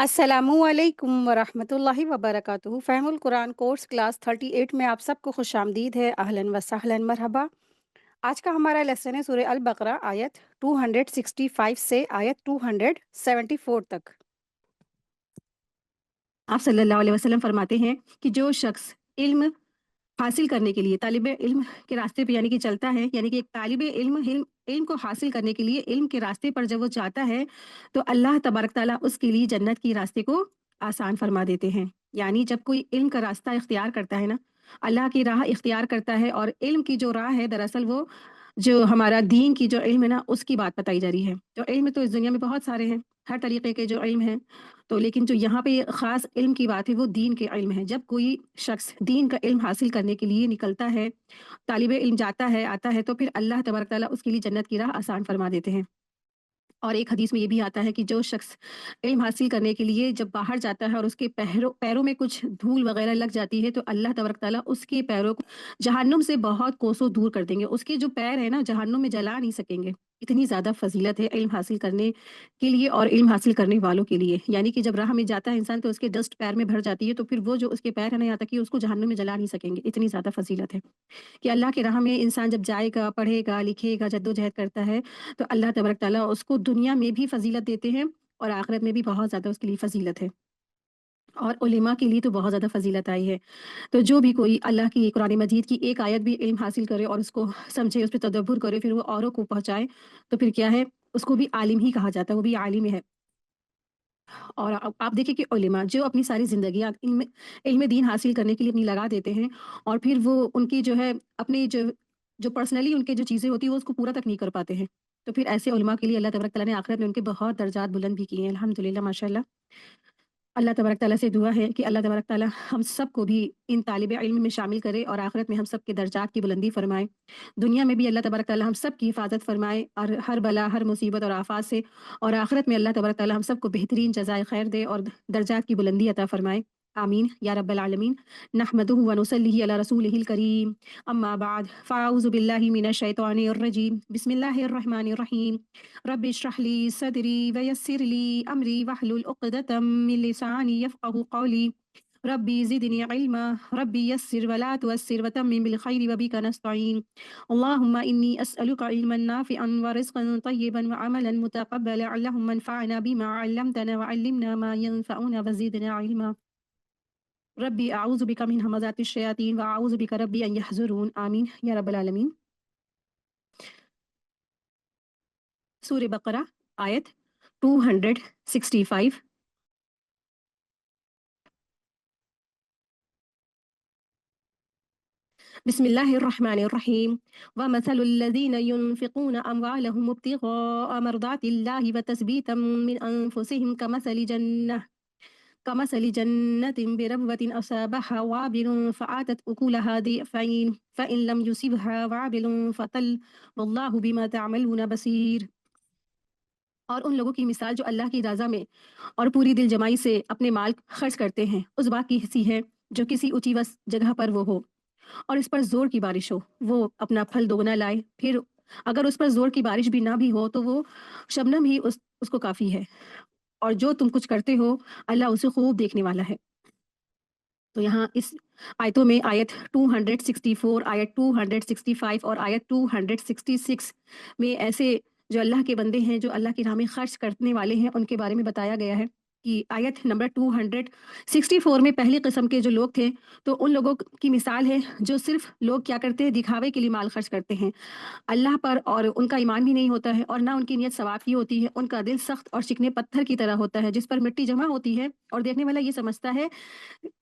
अस्सलामुअलैकुम वरहमतुल्लाहि वबरकातुहू। फ़हमुल Quran course class 38 में आप सबको खुशामदीद है। अहलन व सहलन मरहबा। आज का हमारा लेसन है सूरह अल बकरा आयत 265 से आयत 274 तक। आप सल्लल्लाहु अलैहि वसल्लम फरमाते हैं कि जो शख्स इल्म हासिल करने के लिए तालिबे इल्म के रास्ते पे यानी कि चलता है, यानी कि एक तालिबे इल्म इल्म इल्म को हासिल करने के लिए इल्म के रास्ते पर जब वो जाता है, तो अल्लाह तबारक ताला उसके लिए जन्नत के रास्ते को आसान फरमा देते हैं। यानी जब कोई इल्म का रास्ता इख्तियार करता है ना, अल्लाह की राह इख्तियार करता है, और इल्म की जो राह है दरअसल वो जो हमारा दीन की जो इल्म है ना, उसकी बात बताई जा रही है। जो इल्म तो इस दुनिया में बहुत सारे हैं, हर तरीके के जो इल्म हैं, तो लेकिन जो यहाँ पे ख़ास इल्म की बात है वो दीन के इल्म है। जब कोई शख्स दीन का इल्म हासिल करने के लिए निकलता है, तालिबे इल्म जाता है, आता है, तो फिर अल्लाह तबारक ताला उसके लिए जन्नत की राह आसान फरमा देते हैं। और एक हदीस में ये भी आता है कि जो शख्स इल्म हासिल करने के लिए जब बाहर जाता है और उसके पैरों पैरों में कुछ धूल वगैरह लग जाती है, तो अल्लाह तबारक ताला उसके पैरों को जहन्नुम से बहुत कोसों दूर कर देंगे। उसके जो पैर है ना, जहन्नुम में जला नहीं सकेंगे। इतनी ज़्यादा फ़ज़ीलत है इल्म हासिल करने के लिए और इल्म हासिल करने वालों के लिए। यानी कि जब राह में जाता है इंसान, तो उसके डस्ट पैर में भर जाती है, तो फिर वो जो उसके पैर है ना, यहाँ तक कि उसको जहन्नुम में जला नहीं सकेंगे। इतनी ज़्यादा फ़ज़ीलत है। कि अल्लाह की राह में इंसान जब जाएगा, पढ़ेगा, लिखेगा, जद्दोजहद करता है, तो अल्लाह तबारक ताला उसको दुनिया में भी फ़ज़ीलत देते हैं और आखिरत में भी बहुत ज़्यादा उसके लिए फ़ज़ीलत है। और उलेमा के लिए तो बहुत ज़्यादा फ़ज़ीलत आई है। तो जो भी कोई अल्लाह की कुरान मजीद की एक आयत भी इल्म हासिल करे और उसको समझे, उस पे तदब्बुर करे, फिर वो औरों को पहुँचाए, तो फिर क्या है, उसको भी आलिम ही कहा जाता है, वो भी आलिम है। और आप देखिए कि उलेमा जो अपनी सारी ज़िंदगियाँ इल्म इल्म दीन हासिल करने के लिए अपनी लगा देते हैं, और फिर वो उनकी जो है अपनी जो जो पर्सनली उनकी जो चीज़ें होती हैं वो उसको पूरा तक नहीं कर पाते हैं। तो फिर ऐसे उलेमा के लिए अल्लाह तबारक तआला ने आखिरत में उनके बहुत दर्जात बुलंद भी किए हैं। अल्हम्दुलिल्लाह, माशाअल्लाह। अल्लाह तबारक तआला से दुआ है कि अल्लाह तबारक तआला हम सबको भी इन तालिबे इल्म में शामिल करे और आखिरत में हम सब के दर्जात की बुलंदी फरमाए। दुनिया में भी अल्लाह तबारक तआला हम सब की हिफाज़त फरमाए और हर बला, हर मुसीबत और आफ़ात से, और आखिरत में अल्लाह तबारक तआला हम सबको बेहतरीन जज़ाए खैर दे और दर्जात की बुलंदी अता फरमाए। आमीन या रब्बल आलमीन। नहमदुहु व नुसल्ली अला रसूलिहिल करीम। अम्मा बाद फ़अऊज़ु बिल्लाहि मिनश शैतानिर रजीम। बिस्मिल्लाहिर रहमानिर रहीम। रब्बि इश्रह ली सदरी व यस्सिर ली अमरी वहलुल उक़दतम मिन लिसानी यफ़क़हू क़ौली। रब्बी ज़िदनी इल्मा। रब्बी यस्सिर व ला तुअस्सिर व तम्मिम बिल खैरि व बिका नस्तईन। अल्लाहुम्मा इन्नी अस्अलुका इल्मन नाफ़िअन व रिज़्क़न तय्यिबन व अमलन मुतक़ब्बलन। अल्लाहुम्मा अन्फ़अना बिमा अल्लमतना व अल्लिमना मा यंफ़अुना व ज़िदना इल्मा। रब्बी अऊज़ु बिका मिन हमाज़ातिश शयातीन व अऊज़ु बिका रब्बी अन यहज़ुरून। आमीन या रब्बल आलमीन। सूरह बकरा आयत 265। बिस्मिल्लाहिर्रहमानिर्रहीम। वमसलुल्लज़ीना युनफ़िक़ूना अम्वालहुम इब्तिग़ाअ मर्दातिल्लाहि व तस्बीतम मिन अनफुसिहिम कमसलि जन्नतिन बिरबवतिन असाबहा वाबिलुन फ़आतत उकूलहा दिअफ़ैन फ़इन लम युसिबहा वाबिलुन फ़तल वल्लाहु बिमा तअमलून बसीर। और उन लोगों की मिसाल जो अल्लाह की रज़ा में और पूरी दिल जमाई से अपने माल खर्च करते हैं, उस बाग की सी है जो किसी ऊँची जगह पर वो हो और इस पर ज़ोर की बारिश हो, वो अपना फल दोगुना लाए। फिर अगर उस पर ज़ोर की बारिश भी ना भी हो, तो वो शबनम ही उसको काफ़ी है। और जो तुम कुछ करते हो, अल्लाह उसे खूब देखने वाला है। तो यहाँ इस आयतों में आयत 264, आयत 265 और आयत 266 में ऐसे जो अल्लाह के बंदे हैं, जो अल्लाह की राह में खर्च करने वाले हैं, उनके बारे में बताया गया है कि आयत नंबर 264 में पहली किस्म के जो लोग थे, तो उन लोगों की मिसाल है जो सिर्फ़ लोग क्या करते हैं, दिखावे के लिए माल खर्च करते हैं अल्लाह पर, और उनका ईमान भी नहीं होता है और ना उनकी नीयत सवाब की होती है। उनका दिल सख्त और चिकने पत्थर की तरह होता है, जिस पर मिट्टी जमा होती है, और देखने वाला ये समझता है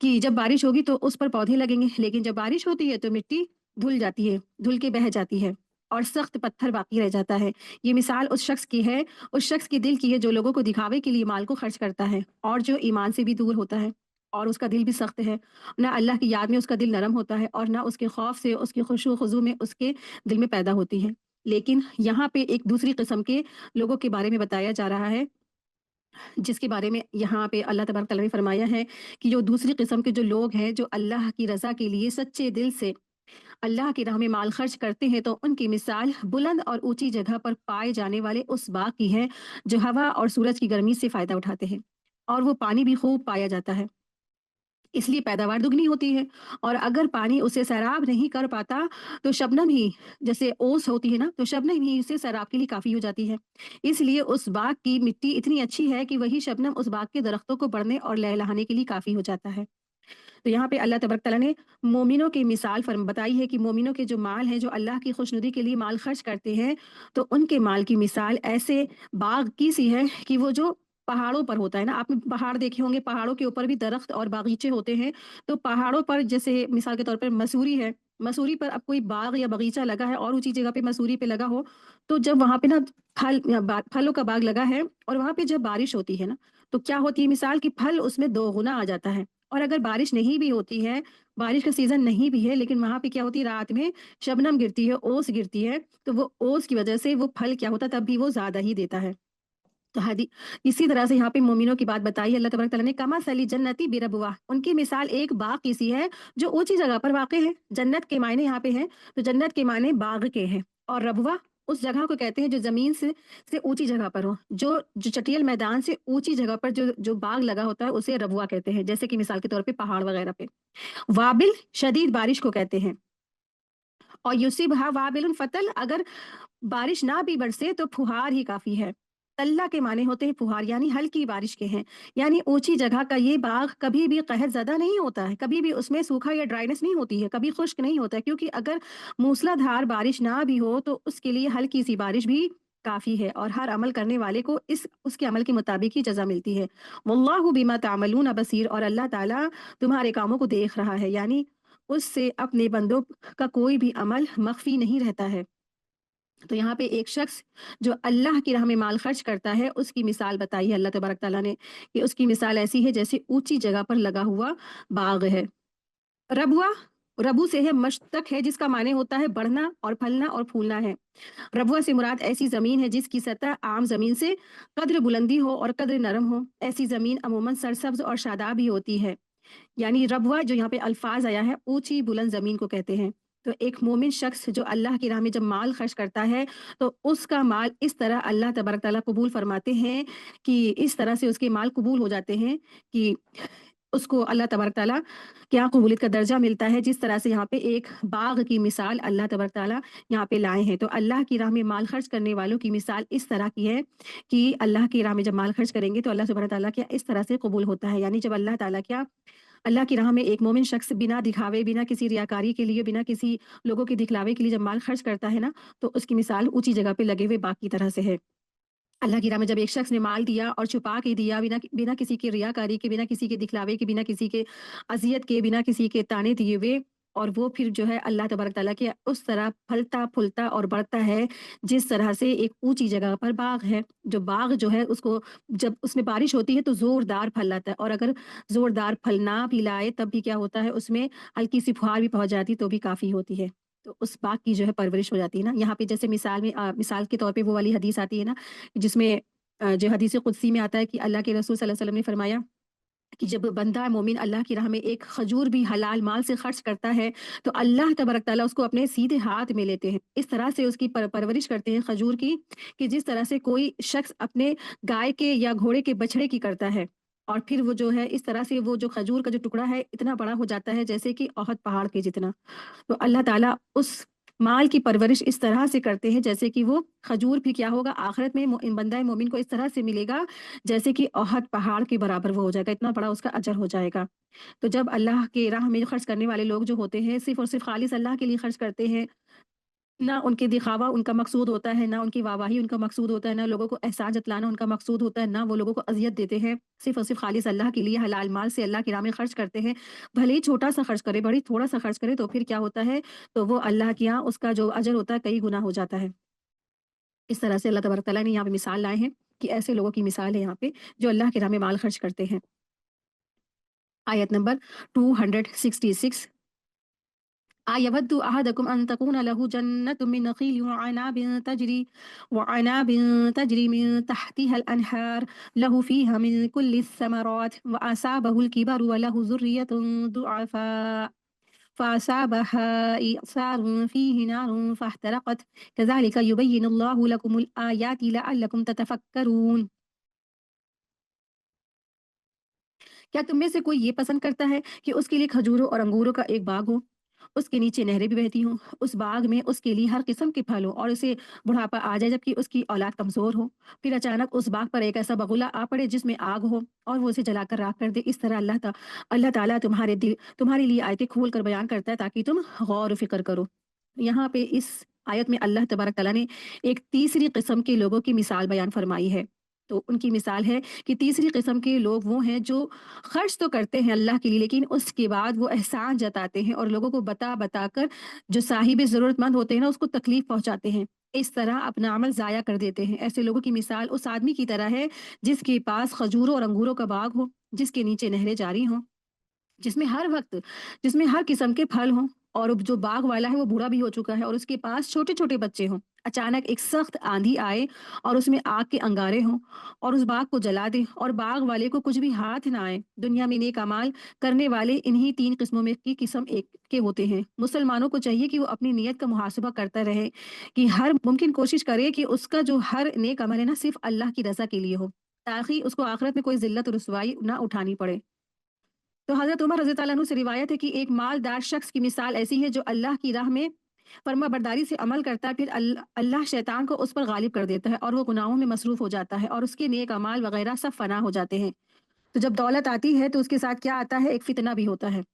कि जब बारिश होगी तो उस पर पौधे लगेंगे, लेकिन जब बारिश होती है तो मिट्टी धुल जाती है, धुल के बह जाती है और सख्त पत्थर बाकी रह जाता है। ये मिसाल उस शख्स की है, उस शख्स के दिल की है जो लोगों को दिखावे के लिए माल को खर्च करता है और जो ईमान से भी दूर होता है और उसका दिल भी सख्त है। ना अल्लाह की याद में उसका दिल नरम होता है और ना उसके खौफ से, उसकी खुशू खुजू में उसके दिल में पैदा होती है। लेकिन यहाँ पे एक दूसरी किस्म के लोगों के बारे में बताया जा रहा है, जिसके बारे में यहाँ पे अल्लाह तबारक तआला ने फरमाया है कि जो दूसरी किस्म के जो लोग हैं, जो अल्लाह की रज़ा के लिए सच्चे दिल से अल्लाह की राह में माल खर्च करते हैं, तो उनकी मिसाल बुलंद और ऊंची जगह पर पाए जाने वाले उस बाग की है जो हवा और सूरज की गर्मी से फ़ायदा उठाते हैं। اور वो पानी भी खूब पाया जाता है। इसलिए पैदावार दुगनी होती है। और अगर पानी उसे सैराब नहीं कर पाता तो शबनम ही, जैसे ओस होती है ना, तो शबनम ही उसे सैराब के लिए काफ़ी हो जाती है। इसलिए उस बाग की मिट्टी इतनी अच्छी है कि वही शबनम उस बाग के दरख्तों को बढ़ने और लहलहाने के लिए काफ़ी हो जाता है। तो यहाँ पे अल्लाह तबारक तआला ने मोमिनों की मिसाल फर्म बताई है कि मोमिनों के जो माल हैं, जो अल्लाह की खुशनुदी के लिए माल खर्च करते हैं, तो उनके माल की मिसाल ऐसे बाग की सी है कि वो जो पहाड़ों पर होता है ना, आपने पहाड़ देखे होंगे, पहाड़ों के ऊपर भी दरख्त और बागीचे होते हैं। तो पहाड़ों पर जैसे मिसाल के तौर पर मसूरी है, मसूरी पर अब कोई बाग या बगीचा लगा है और ऊंची जगह पे मसूरी पे लगा हो, तो जब वहां पे ना फलों का बाग लगा है और वहां पे जब बारिश होती है ना, तो क्या होती है मिसाल कि फल उसमें दो गुना आ जाता है। और अगर बारिश नहीं भी होती है, बारिश का सीज़न नहीं भी है, लेकिन वहाँ पे क्या होती है, रात में शबनम गिरती है, ओस गिरती है, तो वो ओस की वज़ह से वो फल क्या होता है, तब भी वो ज़्यादा ही देता है। तो हदी इसी तरह से यहाँ पे मोमिनों की बात बताई है अल्लाह तबारक तआला ने, कमासली जन्नती बिरबवा, उनकी मिसाल एक बाग की सी है जो ऊँची जगह पर वाक़ है। जन्नत के मायने यहाँ पे हैं, तो जन्नत के मायने बाग के हैं, और रबवा उस जगह को कहते हैं जो ज़मीन से ऊँची जगह पर हो। जो चटियल मैदान से ऊँची जगह पर जो जो बाग लगा होता है उसे रबवा कहते हैं, जैसे कि मिसाल के तौर पे पहाड़ वग़ैरह पे। वाबिल शदीद बारिश को कहते हैं। और युसिबहा वाबिलुन फतल, अगर बारिश ना भी बरसे तो फुहार ही काफ़ी है। तल्ला के माने होते हैं फुहार, यानी हल्की बारिश के हैं। यानी ऊँची जगह का ये बाग कभी भी कहर ज़दा नहीं होता है, कभी भी उसमें सूखा या ड्राइनेस नहीं होती है, कभी खुश्क नहीं होता है, क्योंकि अगर मूसलाधार बारिश ना भी हो तो उसके लिए हल्की-सी बारिश भी काफ़ी है, और हर अमल करने वाले को इस उसके अमल के मुताबिक ही जज़ा मिलती है। वल्लाहु बिमा तामलून बसीर, और अल्लाह ताला तुम्हारे कामों को देख रहा है, यानी उससे अपने बंदों का कोई भी अमल मख्फ़ी नहीं रहता है। तो यहाँ पे एक शख्स जो अल्लाह की राह में माल खर्च करता है, उसकी मिसाल बताई है अल्लाह तबारक ताला ने, कि उसकी मिसाल ऐसी है जैसे ऊंची जगह पर लगा हुआ बाग है। रबुआ, रबू से है, मश्तक है, जिसका माने होता है बढ़ना और फलना और फूलना है। रबुआ से मुराद ऐसी जमीन है जिसकी सतह आम जमीन से कद्र बुलंदी हो और कद्र नरम हो। ऐसी जमीन अमूमन सरसब्ज और शादाब ही होती है। यानी रबवा जो यहाँ पे अल्फाज आया है, ऊंची बुलंद जमीन को कहते हैं। तो एक मोमिन शख्स जो अल्लाह की राह में जब माल खर्च करता है, तो उसका माल इस तरह अल्लाह तबारक ताला कबूल फरमाते हैं कि इस तरह से उसके माल कबूल हो जाते हैं कि उसको अल्लाह तबारक ताला क्या कबूलियत का दर्जा मिलता है। जिस तरह से यहाँ पे एक बाग की मिसाल अल्लाह तबारक ताला यहाँ पे लाए हैं। तो अल्लाह की राह में माल खर्च करने वालों की मिसाल इस तरह की है कि अल्लाह की राह में जब माल खर्च करेंगे तो अल्लाह सुब्हानहू तआला क्या इस तरह से कबूल होता है। यानी जब अल्लाह ताला क्या अल्लाह की राह में एक मोमिन शख्स बिना दिखावे, बिना किसी रियाकारी के लिए, बिना किसी लोगों के दिखलावे के लिए जब माल खर्च करता है ना, तो उसकी मिसाल ऊँची जगह पे लगे हुए बाग की तरह से है। अल्लाह की राह में जब एक शख्स ने माल दिया और छुपा के दिया, बिना बिना किसी की रियाकारी के, बिना किसी के दिखलावे के, बिना किसी के अज़ियत के, बिना किसी के ताने दिए हुए, और वो फिर जो है अल्लाह तबारक तआला के उस तरह फलता-फूलता और बढ़ता है, जिस तरह से एक ऊँची जगह पर बाग है। जो बाग जो है उसको जब उसमें बारिश होती है तो ज़ोरदार फल लाता है, और अगर ज़ोरदार फल ना भी लाए तब भी क्या होता है, उसमें हल्की-सी फुहार भी पहुँच जाती तो भी काफ़ी होती है। तो उस बाग की जो है परवरिश हो जाती है ना। यहाँ पे जैसे मिसाल के तौर पे वो वाली हदीस आती है ना, जिसमें जो हदीस कुदसी में आता है कि अल्लाह के रसूल सल्लल्लाहु अलैहि वसल्लम ने फरमाया कि जब बंदा मोमिन अल्लाह की राह में एक खजूर भी हलाल माल से खर्च करता है, तो अल्लाह तबारक ताला उसको अपने सीधे हाथ में लेते हैं। इस तरह से उसकी परवरिश करते हैं खजूर की, कि जिस तरह से कोई शख्स अपने गाय के या घोड़े के बछड़े की करता है। और फिर वो जो है इस तरह से वो जो खजूर का जो टुकड़ा है इतना बड़ा हो जाता है जैसे कि ओहद पहाड़ के जितना। तो अल्लाह ताला उस माल की परवरिश इस तरह से करते हैं जैसे कि वो खजूर भी क्या होगा आखिरत में बंदा मोमिन को इस तरह से मिलेगा जैसे कि ओहद पहाड़ के बराबर वो हो जाएगा, इतना बड़ा उसका अजर हो जाएगा। तो जब अल्लाह के राह में खर्च करने वाले लोग जो होते हैं सिर्फ और सिर्फ खालिस अल्लाह के लिए खर्च करते हैं, ना उनके दिखावा उनका मकसूद होता है, ना उनकी वाहवाही उनका मकसूद होता है, ना लोगों को एहसान जतलाना उनका मकसूद होता है, ना वो लोगों को अज़ियत देते हैं। सिर्फ़ और सिर्फ़ खालिस अल्लाह के लिए हलाल माल से अल्लाह की राह में खर्च करते हैं। भले ही छोटा-सा खर्च करे, बड़ी थोड़ा-सा खर्च करे तो फिर क्या होता है, तो वो अल्लाह के यहाँ उसका जो अजर होता है कई गुना हो जाता है। इस तरह से अल्लाह तबारक तआला ने यहाँ पे मिसाल लाए हैं कि ऐसे लोगों की मिसाल है यहाँ पे जो अल्लाह की राह में माल खर्च करते हैं। आयत नंबर 266, अयवद्दु अहदकुम अन तकून लहु जन्नतुम मिन नखीलिन वअनाबिन तजरी मिन तहतिहा अल-अनहार लहु फीहा मिन कुल्लि समरात व असाबहुल किबरु व लहु ज़ुर्रिय्यतुन दुअफ़ा فأصابها إعصار فيه نار فاحترقت كذلك يبين الله لكم الآيات لعلكم تتفكرون। क्या तुम में से कोई ये पसंद करता है कि उसके लिए खजूरों और अंगूरों का एक बाग हो, उसके नीचे नहरें भी बहती हों, उस बाग में उसके लिए हर किस्म के फल हो और उसे बुढ़ापा आ जाए जबकि उसकी औलाद कमजोर हो? फिर अचानक उस बाग पर एक ऐसा बगुला आ पड़े जिसमें आग हो और वो उसे जलाकर राख कर दे। इस तरह अल्लाह ताला तुम्हारे लिए आयतें खोल कर बयान करता है ताकि तुम गौर व फिक्र करो। यहाँ पे इस आयत में अल्लाह तबारक ताला ने एक तीसरी किस्म के लोगों की मिसाल बयान फरमाई है। तो उनकी मिसाल है कि तीसरी किस्म के लोग वो हैं जो खर्च तो करते हैं अल्लाह के लिए, लेकिन उसके बाद वो एहसान जताते हैं और लोगों को बता बता कर जो साहिब ज़रूरतमंद होते हैं ना उसको तकलीफ पहुंचाते हैं। इस तरह अपना अमल ज़ाया कर देते हैं। ऐसे लोगों की मिसाल उस आदमी की तरह है जिसके पास खजूरों और अंगूरों का बाग हो, जिसके नीचे नहरें जारी हों, जिसमें हर वक्त जिसमें हर किस्म के फल हों, और जो बाग वाला है वो बूढ़ा भी हो चुका है और उसके पास छोटे छोटे बच्चे हों। अचानक एक सख्त आंधी आए और उसमें आग के अंगारे हों और उस बाग को जला दे और बाग वाले को कुछ भी हाथ ना आए। दुनिया में नेक अमाल करने वाले इन्हीं तीन किस्मों में की किस्म एक के होते हैं। मुसलमानों को चाहिए कि वो अपनी नीयत का मुहासबा करता रहे, कि हर मुमकिन कोशिश करे कि उसका जो हर नेक अमल है ना सिर्फ अल्लाह की रजा के लिए हो, ताकि उसको आखिरत में कोई जिल्लत और रुसवाई ना उठानी पड़े। तो हज़रत उमर रज़ी अल्लाह अन्हु से रिवायत है कि एक मालदार शख्स की मिसाल ऐसी है जो अल्लाह की राह में फर्माबरदारी से अमल करता है, फिर अल्लाह शैतान को उस पर गालिब कर देता है और वो गुनाहों में मसरूफ हो जाता है और उसके नेक अमाल वगैरह सब फना हो जाते हैं। तो जब दौलत आती है तो उसके साथ क्या आता है, एक फितना भी होता है।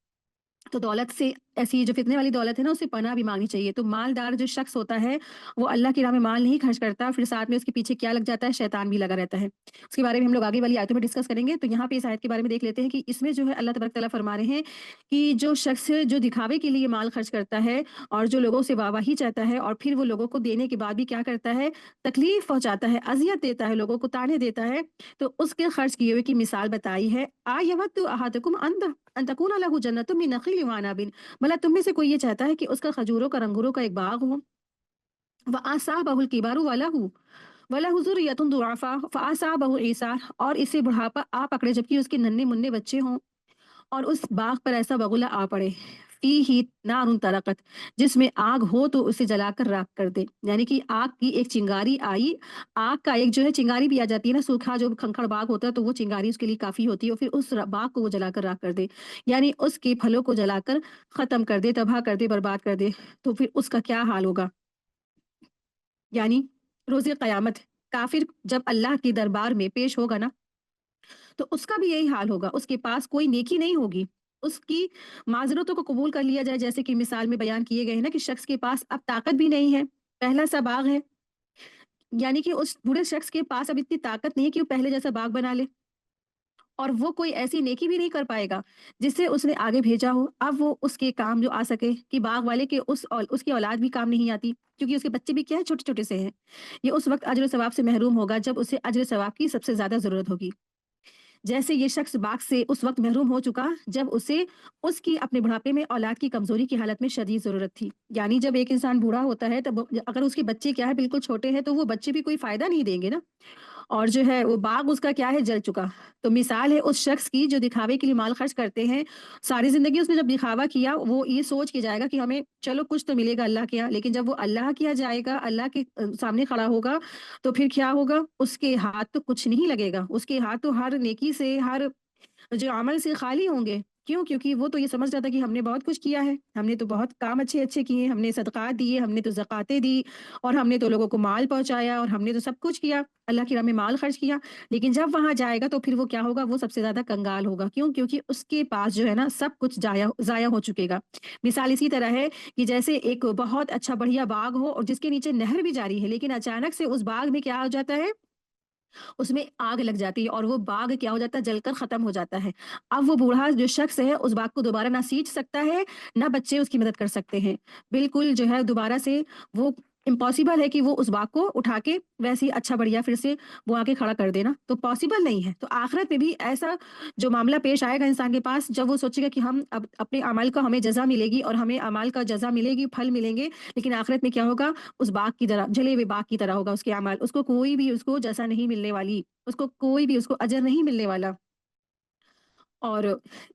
तो दौलत से ऐसी जो फितने वाली दौलत है ना उससे पनाह भी मांगनी चाहिए। तो मालदार जो शख्स होता है वो अल्लाह की राह में माल नहीं खर्च करता, फिर साथ में उसके पीछे क्या लग जाता है, शैतान भी लगा रहता है। उसके बारे में हम लोग आगे वाली आयतों में डिस्कस करेंगे। तो यहाँ पे इस आयत के बारे में देख लेते हैं कि इसमें जो है अल्लाह तबारक तआला फरमा रहे हैं कि जो शख्स जो दिखावे के लिए माल खर्च करता है और जो लोगों से वाहवाही चाहता है और फिर वो लोगों को देने के बाद भी क्या करता है, तकलीफ पहुंचाता है, अजियत देता है, लोगों को ताने देता है, तो उसके खर्च किए हुए की मिसाल बताई है। आ यवद्दु अहादुकुम अन तकूना लहू जन्नतुम मिन नखील व अनाबिन, मतलब तुम में से कोई ये चाहता है कि उसका खजूरों का अंगूरों का एक बाग हो, व असाबहुल किबारु वलहु ज़ुर्रिय्यतुन दुआफा फ़असाबहु ईसार, और इसे बुढ़ापा आ पकड़े जबकि उसके नन्हे मुन्ने बच्चे हों और उस बाग पर ऐसा बगुला आ पड़े, फीही नारुन तरकत, जिसमें आग हो तो उसे जलाकर राख कर दे। यानी कि आग की एक चिंगारी आई, आग का एक जो है चिंगारी भी आ जाती है ना, सूखा जो खंखड़ बाग होता है तो वो चिंगारी उसके लिए काफी होती है और फिर उस बाग को वो जलाकर राख कर दे, यानी उसके फलों को जलाकर खत्म कर दे, तबाह कर दे, बर्बाद कर दे। तो फिर उसका क्या हाल होगा, यानी रोज़े क़यामत काफिर जब अल्लाह के दरबार में पेश होगा ना तो उसका भी यही हाल होगा, उसके पास कोई नेकी नहीं होगी। उसकी माज़रतों को कबूल कर लिया जाए, जैसे कि मिसाल में बयान किए गए हैं ना कि शख्स के पास अब ताकत भी नहीं है, पहला सा बाग है, यानी कि उस बूढ़े शख्स के पास अब इतनी ताकत नहीं है कि वो पहले जैसा बाग बना ले और वो कोई ऐसी नेकी भी नहीं कर पाएगा जिससे उसने आगे भेजा हो। अब वो उसके काम जो आ सके कि बाग वाले के उसकी औलाद भी काम नहीं आती क्योंकि उसके बच्चे भी क्या है, छोटे-छोटे से हैं। ये उस वक़्त अजर सवाब से महरूम होगा जब उसे अजर सवाब की सबसे ज़्यादा ज़रूरत होगी। जैसे ये शख्स बाग से उस वक्त महरूम हो चुका जब उसे उसकी अपने बुढ़ापे में औलाद की कमजोरी की हालत में शदीद जरूरत थी। यानी जब एक इंसान बूढ़ा होता है तब अगर उसके बच्चे क्या है बिल्कुल छोटे हैं तो वो बच्चे भी कोई फायदा नहीं देंगे ना, और जो है वो बाग उसका क्या है, जल चुका। तो मिसाल है उस शख्स की जो दिखावे के लिए माल खर्च करते हैं, सारी जिंदगी उसने जब दिखावा किया वो ये सोच के जाएगा कि हमें चलो कुछ तो मिलेगा अल्लाह के यहाँ, लेकिन जब वो अल्लाह के यहाँ जाएगा, अल्लाह के सामने खड़ा होगा, तो फिर क्या होगा, उसके हाथ तो कुछ नहीं लगेगा, उसके हाथ तो हर नेकी से, हर जो अमल से खाली होंगे। क्यों? क्योंकि वो तो ये समझ रहा था कि हमने बहुत कुछ किया है, हमने तो बहुत काम अच्छे-अच्छे किए, हमने सदक़ात दिए, हमने तो ज़कातें दी और हमने तो लोगों को माल पहुँचाया और हमने तो सब कुछ किया, अल्लाह की राह में माल खर्च किया। लेकिन जब वहाँ जाएगा तो फिर वो क्या होगा, वो सबसे ज़्यादा कंगाल होगा। क्यों? क्योंकि उसके पास जो है ना सब कुछ ज़ाया हो चुकेगा। मिसाल इसी तरह है कि जैसे एक बहुत अच्छा बढ़िया बाग हो और जिसके नीचे नहर भी जारी है, लेकिन अचानक से उस बाग में क्या हो जाता है, उसमें आग लग जाती है और वो बाग क्या हो जाता है, जलकर खत्म हो जाता है। अब वो बूढ़ा जो शख्स है उस बाग को दोबारा ना सींच सकता है, ना बच्चे उसकी मदद कर सकते हैं। बिल्कुल जो है दोबारा से वो इम्पॉसिबल है कि वो उस बाग को उठा के वैसे ही अच्छा बढ़िया फिर से वो आके खड़ा कर देना, तो पॉसिबल नहीं है। तो आखिरत में भी ऐसा जो मामला पेश आएगा इंसान के पास जब वो सोचेगा कि हम अब अपने अमल का हमें जज़ा मिलेगी और हमें अमाल का जज़ा मिलेगी, फल मिलेंगे, लेकिन आखिरत में क्या होगा, उस बाग की तरह, जले हुए बाग की तरह होगा उसके अमाल, उसको कोई भी उसको जज़ा नहीं मिलने वाली, उसको कोई भी उसको अजर नहीं मिलने वाला। और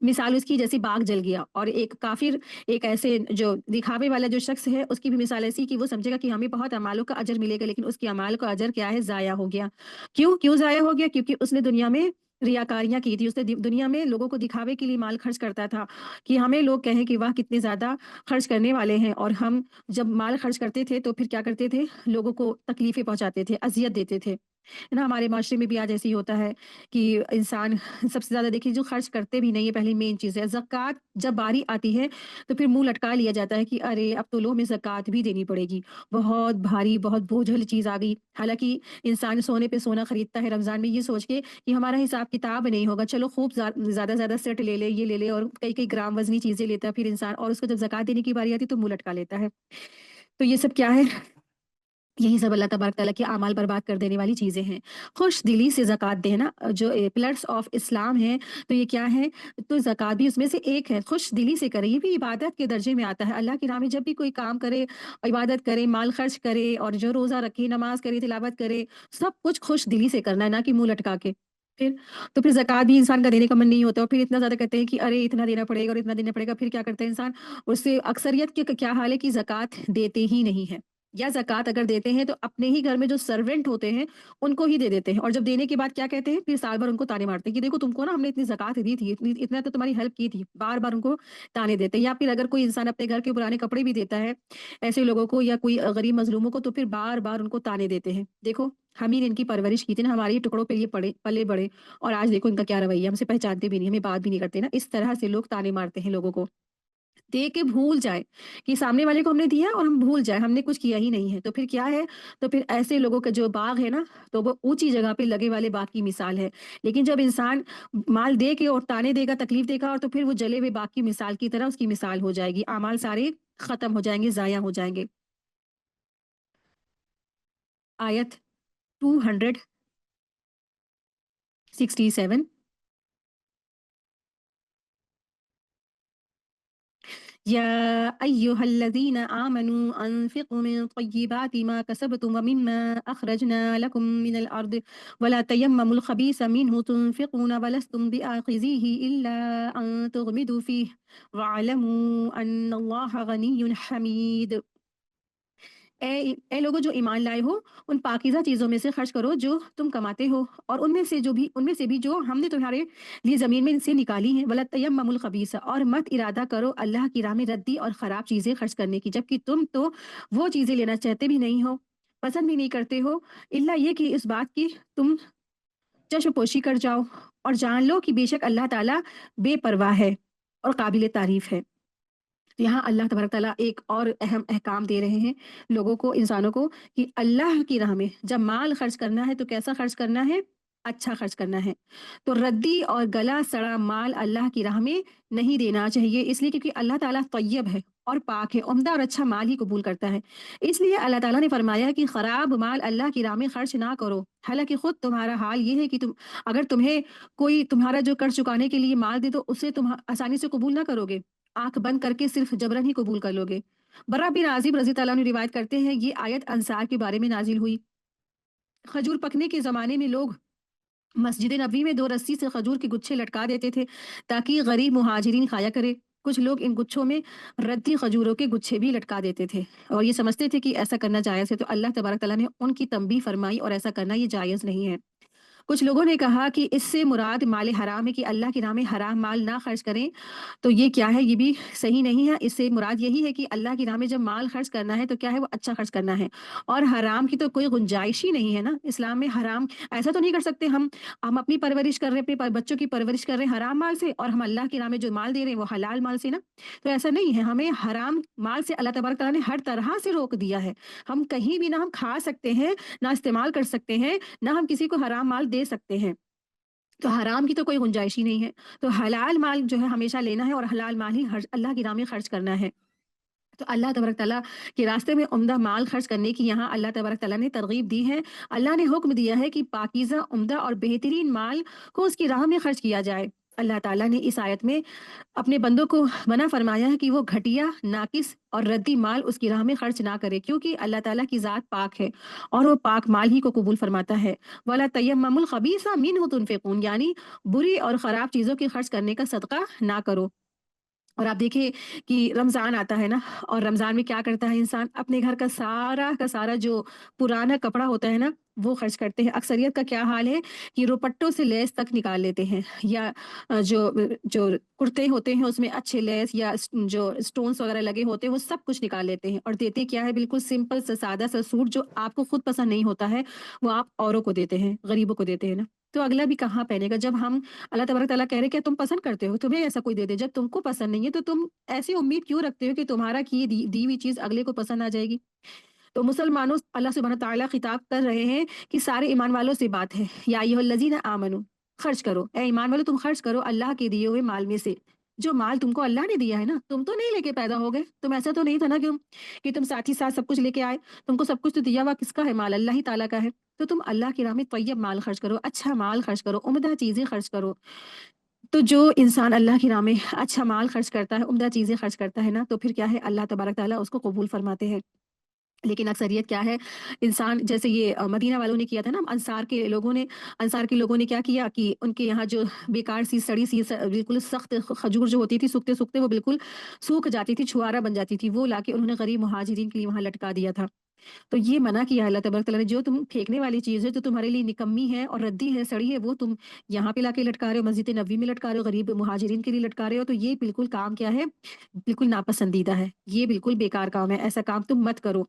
मिसाल उसकी जैसे बाग जल गया और एक काफ़िर, एक ऐसे जो दिखावे वाला जो शख्स है उसकी भी मिसाल ऐसी कि वो समझेगा कि हमें बहुत अमालों का अजर मिलेगा, लेकिन उसके अमाल का अजर क्या है, ज़ाया हो गया। क्यों ज़ाया हो गया? क्योंकि उसने दुनिया में रियाकारियाँ की थी। उसने दुनिया में लोगों को दिखावे के लिए माल खर्च करता था कि हमें लोग कहें कि वाह! कितने ज़्यादा खर्च करने वाले हैं, और हम जब माल खर्च करते थे तो फिर क्या करते थे, लोगों को तकलीफ़ें पहुँचाते थे, अज़ियत देते थे। है ना? हमारे माशरे में भी आज ऐसे ही होता है कि इंसान सबसे ज़्यादा देखिए जो खर्च करते भी नहीं है, पहली मेन चीज़ है। ज़कात जब बारी आती है तो फिर मुँह लटका लिया जाता है कि अरे! अब तो लो हमें ज़कात भी देनी पड़ेगी। बहुत भारी, बहुत बोझिल चीज़ आ गई। हालाँकि इंसान सोने पे सोना खरीदता है रमज़ान में ये सोच के कि हमारा हिसाब-किताब नहीं होगा। चलो खूब ज़्यादा ज़्यादा सेट ले ले, ये ले ले, और कई-कई ग्राम वज़नी चीज़ें लेता है फिर इंसान, और उसको जब ज़कात देने की बारी आती है तो मुँह लटका लेता है। तो ये सब क्या है? यही सब अल्लाह तबारक तआला के अमाल बर्बाद कर देने वाली चीज़ें हैं। खुश दिली से ज़कात देना जो पिलर्स ऑफ इस्लाम है, तो ये क्या है? तो ज़कात भी उसमें से एक है। खुश दिली से करें, ये भी इबादत के दर्जे में आता है। अल्लाह की राह में जब भी कोई काम करे, इबादत करे, माल खर्च करे, और जो रोज़ा रखे, नमाज़ करे, तिलावत करे, सब कुछ खुश दिली से करना है, ना कि मुँह लटका के। फिर तो फिर ज़कात भी इंसान का देने का मन नहीं होता, और फिर इतना ज़्यादा कहते हैं कि अरे! इतना देना पड़ेगा और इतना देना पड़ेगा। फिर क्या करता है इंसान? उससे अक्सरियत के क्या हाल है कि ज़कात देते ही नहीं है। या ज़कात अगर देते हैं तो अपने ही घर में जो सर्वेंट होते हैं, उनको ही दे देते हैं, और जब देने के बाद क्या कहते हैं, फिर साल भर उनको ताने मारते हैं कि देखो तुमको ना हमने इतनी ज़कात दी थी, इतना तो तुम्हारी हेल्प की थी। बार-बार उनको ताने देते हैं। या फिर अगर कोई इंसान अपने घर के पुराने कपड़े भी देता है, ऐसे लोगों को या कोई गरीब मज़लूमों को, तो फिर बार-बार उनको ताने देते हैं। देखो, हम ही ने इनकी परवरिश की थी ना, हमारे ही टुकड़ों पे ये पले-बड़े, और आज देखो इनका क्या रवैया, हमसे पहचानते भी नहीं, हमें बात भी नहीं करते ना। इस तरह से लोग ताने मारते हैं लोगों को। दे के भूल जाएँ कि सामने वाले को हमने दिया और हम भूल जाएँ, हमने कुछ किया ही नहीं है। तो फिर क्या है? तो फिर ऐसे लोगों का जो बाग है ना, तो वो ऊँची जगह पे लगे वाले बाग की मिसाल है। लेकिन जब इंसान माल दे के और ताने देगा, तकलीफ देगा, और तो फिर वो जले हुए बाग की मिसाल की तरह उसकी मिसाल हो जाएगी। अमाल सारे खत्म हो जाएँगे, ज़ाया हो जाएँगे। आयत 267। या अय्युहल्लज़ीना आमनू अनफ़िक़ू मिन तय्यिबाति मा कसबतुम व मिम्मा अख़रजना लकुम मिनल अर्द वला तयम्ममुल ख़बीसा मिन्हु तुनफ़िक़ून वलस्तुम बिआख़िज़ीहि इल्ला अन तुग़मिदू फ़ीह वअलमू अन्नल्लाहा गनिय्युन हमीद। ए लोगों जो ईमान लाए हो, उन पाकीज़ा चीज़ों में से खर्च करो जो तुम कमाते हो, और उनमें से भी जो हमने तुम्हारे लिए ज़मीन में से निकाली हैं। वला तयम्ममुल ख़बीसा, और मत इरादा करो अल्लाह की राह में रद्दी और ख़राब चीज़ें खर्च करने की, जबकि तुम तो वो चीज़ें लेना चाहते भी नहीं हो, पसंद भी नहीं करते हो, इल्ला ये कि इस बात की तुम चश्मपोशी कर जाओ, और जान लो कि बेशक अल्लाह ताला बेपरवाह है और काबिल तारीफ़ है। तो यहाँ अल्लाह तबारक तआला एक और अहम अहकाम दे रहे हैं लोगों को, इंसानों को, कि अल्लाह की राह में जब माल खर्च करना है तो कैसा खर्च करना है? अच्छा खर्च करना है। तो रद्दी और गला सड़ा माल अल्लाह की राह में नहीं देना चाहिए, इसलिए क्योंकि अल्लाह ताला तय्यब है और पाक है, उम्दा और अच्छा माल ही कबूल करता है। इसलिए अल्लाह ताला ने फरमाया कि खराब माल अल्लाह की राह में खर्च ना करो। हालांकि खुद तुम्हारा हाल ये है कि अगर तुम्हें कोई तुम्हारा जो कर्ज चुकाने के लिए माल दे, तो उसे तुम आसानी से कबूल ना करोगे, आँख बंद करके सिर्फ जबरन ही कबूल कर लोगे। बर्रा बिन आज़िब रज़ी अल्लाह अन्हु रिवायत करते हैं, ये आयत अंसार के बारे में नाज़िल हुई। खजूर पकने के ज़माने में लोग मस्जिद नबवी में 2 रस्सी से खजूर के गुच्छे लटका देते थे ताकि गरीब मुहाजिरीन खाया करे। कुछ लोग इन गुच्छों में रद्दी खजूरों के गुच्छे भी लटका देते थे और ये समझते थे कि ऐसा करना जायज़ है। तो अल्लाह तबारक तआला ने उनकी तंबीह फरमाई, और ऐसा करना ये जायज़ नहीं है। कुछ लोगों ने कहा कि इससे मुराद माल हराम है, कि अल्लाह के नाम में हराम माल ना खर्च करें। तो ये क्या है? ये भी सही नहीं है। इससे मुराद यही है कि अल्लाह की राह में जब माल खर्च करना है तो क्या है, वो अच्छा खर्च करना है, और हराम की तो कोई गुंजाइश ही नहीं है ना। इस्लाम में हराम ऐसा तो नहीं कर सकते हम अपनी परवरिश कर रहे हैं, अपने बच्चों की परवरिश कर रहे हैं हराम माल से, और हम अल्लाह की राह में जो माल दे रहे हैं वो हलाल माल से ना। तो ऐसा नहीं है, हमें हराम माल से अल्लाह तबारक तआला ने हर तरह से रोक दिया है। हम कहीं भी ना हम खा सकते हैं, ना इस्तेमाल कर सकते हैं, ना हम किसी को हराम माल दे सकते हैं। तो हराम की तो कोई गुंजाइश ही नहीं है। तो हलाल माल जो है हमेशा लेना है, और हलाल माल ही अल्लाह की राह में खर्च करना है। तो अल्लाह तबारक तआला के रास्ते में उम्दा माल खर्च करने की यहाँ अल्लाह तबारक तआला ने तरगीब दी है। अल्लाह ने हुक्म दिया है कि पाकीज़ा, उम्दा और बेहतरीन माल को उसकी राह में खर्च किया जाए। अल्लाह ताला ने इस आयत में अपने बंदों को मना फरमाया है कि वो घटिया, नाकिस और रद्दी माल उसकी राह में खर्च ना करे, क्योंकि अल्लाह ताला की ज़ात पाक है और वो पाक माल ही को कबूल फरमाता है। वला तयम्ममुल खबीसा मिन्हु तुनफिकून, यानी बुरी और ख़राब चीज़ों के खर्च करने का सदका ना करो। और आप देखिए कि रमज़ान आता है ना, और रमज़ान में क्या करता है इंसान, अपने घर का सारा जो पुराना कपड़ा होता है ना, वो खर्च करते हैं। अक्सरियत का क्या हाल है कि रुपट्टों से लेस तक निकाल लेते हैं, या जो कुर्ते होते हैं उसमें अच्छे लेस या जो स्टोन्स वगैरह लगे होते हैं वो सब कुछ निकाल लेते हैं, और देते क्या है, बिल्कुल सिंपल सा सादा सा सूट जो आपको खुद पसंद नहीं होता है, वो आप औरों को देते हैं, गरीबों को देते हैं ना। तो अगला भी कहाँ पहनेगा, जब हम अल्लाह तबारक तआला कह रहे हैं कि तुम पसंद करते हो, तुम्हें ऐसा कोई दे दे, जब तुमको पसंद नहीं है तो तुम ऐसी उम्मीद क्यों रखते हो कि तुम्हारा की दी हुई चीज अगले को पसंद आ जाएगी। तो मुसलमानों, अल्लाह सुब्हानहू व तआला खिताब कर रहे हैं कि सारे ईमान वालों से बात है, या अय्युहल्लज़ीना आमनू, खर्च करो, ए ईमान वालों तुम खर्च करो अल्लाह के दिए हुए माल में से, जो माल तुमको अल्लाह ने दिया है ना, तुम तो नहीं लेके पैदा हो गए, तुम ऐसा तो नहीं था ना कि तुम साथ ही साथ सब कुछ लेके आए, तुमको सब कुछ तो दिया हुआ किसका है, माल अल्लाह ही ताला का है। तो तुम अल्लाह की राह में तैयब माल खर्च करो, अच्छा माल खर्च करो, उम्दा चीजें खर्च करो। तो जो इंसान अल्लाह की राह में अच्छा माल खर्च करता है, उम्दा चीजें खर्च करता है ना, तो फिर क्या है, अल्लाह तबारक ताला उसको कबूल फरमाते हैं। लेकिन अक्सरियत क्या है, इंसान जैसे ये मदीना वालों ने किया था ना, अंसार के लोगों ने क्या किया कि उनके यहाँ जो बेकार सी सड़ी सी बिल्कुल सख्त खजूर जो होती थी, सूखते सूखते वो बिल्कुल सूख जाती थी, छुआरा बन जाती थी, वो लाके उन्होंने गरीब मुहाजिरीन के लिए वहां लटका दिया था। तो ये मना किया है अल्लाह तबारक तआला ने, जो तुम फेंकने वाली चीज है, जो तुम्हारे लिए निकम्मी है और रद्दी है, सड़ी है, वो तुम यहाँ पे लाके लटका रहे हो, मस्जिद नबी में लटका रहे हो, गरीब मुहाजिरीन के लिए लटका रहे हो, तो ये बिल्कुल काम क्या है, बिल्कुल नापसंदीदा है, ये बिल्कुल बेकार काम है, ऐसा काम तुम मत करो।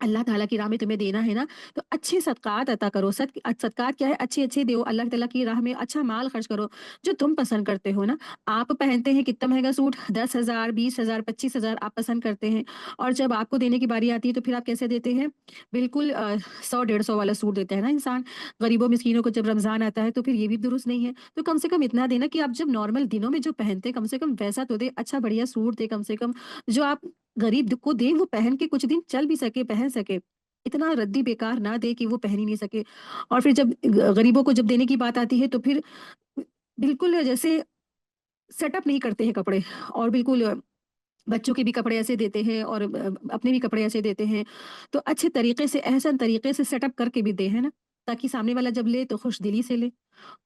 अल्लाह ताला की राह में तुम्हें देना है ना, तो अच्छे सदक़ात अता करो। सदक़ात क्या है, अच्छे-अच्छे दो, अल्लाह ताला की राह में अच्छा माल खर्च करो, जो तुम पसंद करते हो ना। आप पहनते हैं कितना महँगा सूट, 10,000, 20,000, 25,000 आप पसंद करते हैं, और जब आपको देने की बारी आती है तो फिर आप कैसे देते हैं? बिल्कुल 100 150 वाला सूट देता है ना इंसान। गरीबों मिस्कीनों को जब रमज़ान आता है तो फिर ये भी दुरुस्त नहीं है। तो कम से कम इतना देना कि आप जब नॉर्मल दिनों में जो पहनते हैं, कम से कम वैसा तो दें, अच्छा बढ़िया सूट दें कम से कम, जो आप गरीब को दें, वो पहन के कुछ दिन चल भी सके, पहन सके। इतना रद्दी बेकार ना दें कि वो पहन ही नहीं सके। और फिर जब गरीबों को जब देने की बात आती है तो फिर बिल्कुल जैसे सेटअप नहीं करते हैं कपड़े, और बिल्कुल बच्चों के भी कपड़े ऐसे देते हैं, और अपने भी कपड़े ऐसे देते हैं। तो अच्छे तरीके से, एहसन तरीके से सेटअप करके भी दें, है ना? ताकि सामने वाला जब ले तो खुशदिली से ले,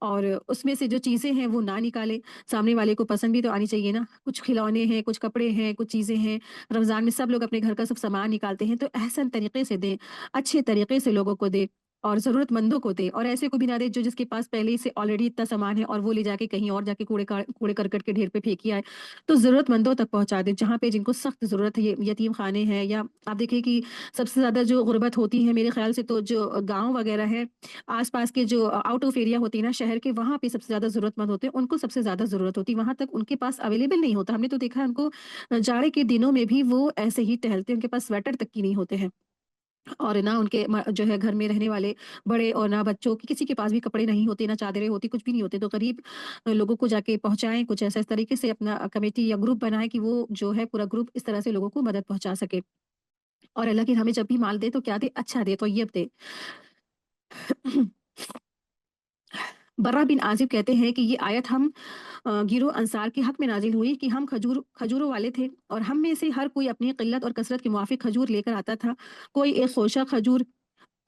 और उसमें से जो चीज़ें हैं वो ना निकाले। सामने वाले को पसंद भी तो आनी चाहिए ना। कुछ खिलौने हैं, कुछ कपड़े हैं, कुछ चीज़ें हैं। रमज़ान में सब लोग अपने घर का सब सामान निकालते हैं, तो एहसन तरीके से दें, अच्छे तरीके से लोगों को दें, और ज़रूरतमंदों को दें, और ऐसे को भी ना दें जो जिसके पास पहले ही से ऑलरेडी इतना सामान है और वो ले जाके कहीं और जाके कूड़े करकट के ढेर पे फेंक आए। तो ज़रूरतमंदों तक पहुँचा दें, जहाँ पे जिनको सख्त ज़रूरत है, ये यतीम खाने हैं, या आप देखिए कि सबसे ज़्यादा जो गुर्बत होती है मेरे ख्याल से, तो जो गाँव वगैरह है, आस-पास के जो आउट ऑफ एरिया होती है ना शहर के, वहाँ पे सबसे ज़्यादा ज़रूरतमंद होते हैं, उनको सबसे ज़्यादा ज़रूरत होती है, वहाँ तक उनके पास अवेलेबल नहीं होता। हमने तो देखा है उनको, जाड़े के दिनों में भी वो ऐसे ही टहलते हैं, उनके पास स्वेटर तक की नहीं होते हैं। और ना उनके जो है घर में रहने वाले बड़े, और ना बच्चों की किसी के पास भी कपड़े नहीं होते, ना चादरें होती, कुछ भी नहीं होते। तो गरीब लोगों को जाके पहुँचाएँ, कुछ ऐसा इस तरीके से अपना कमेटी या ग्रुप बनाएँ कि वो जो है पूरा ग्रुप इस तरह से लोगों को मदद पहुँचा सके। और अल्लाह की राह में जब भी माल दे तो क्या दे? अच्छा दे, तोय्यब दे। बर्रा बिन आज़िब कहते हैं कि ये आयत हम गिरोह अंसार के हक में नाज़िल हुई कि हम खजूरों वाले थे, और हम में से हर कोई अपनी क़िल्लत और कसरत के मुआफ़िक खजूर लेकर आता था। कोई 1 खोशा खजूर,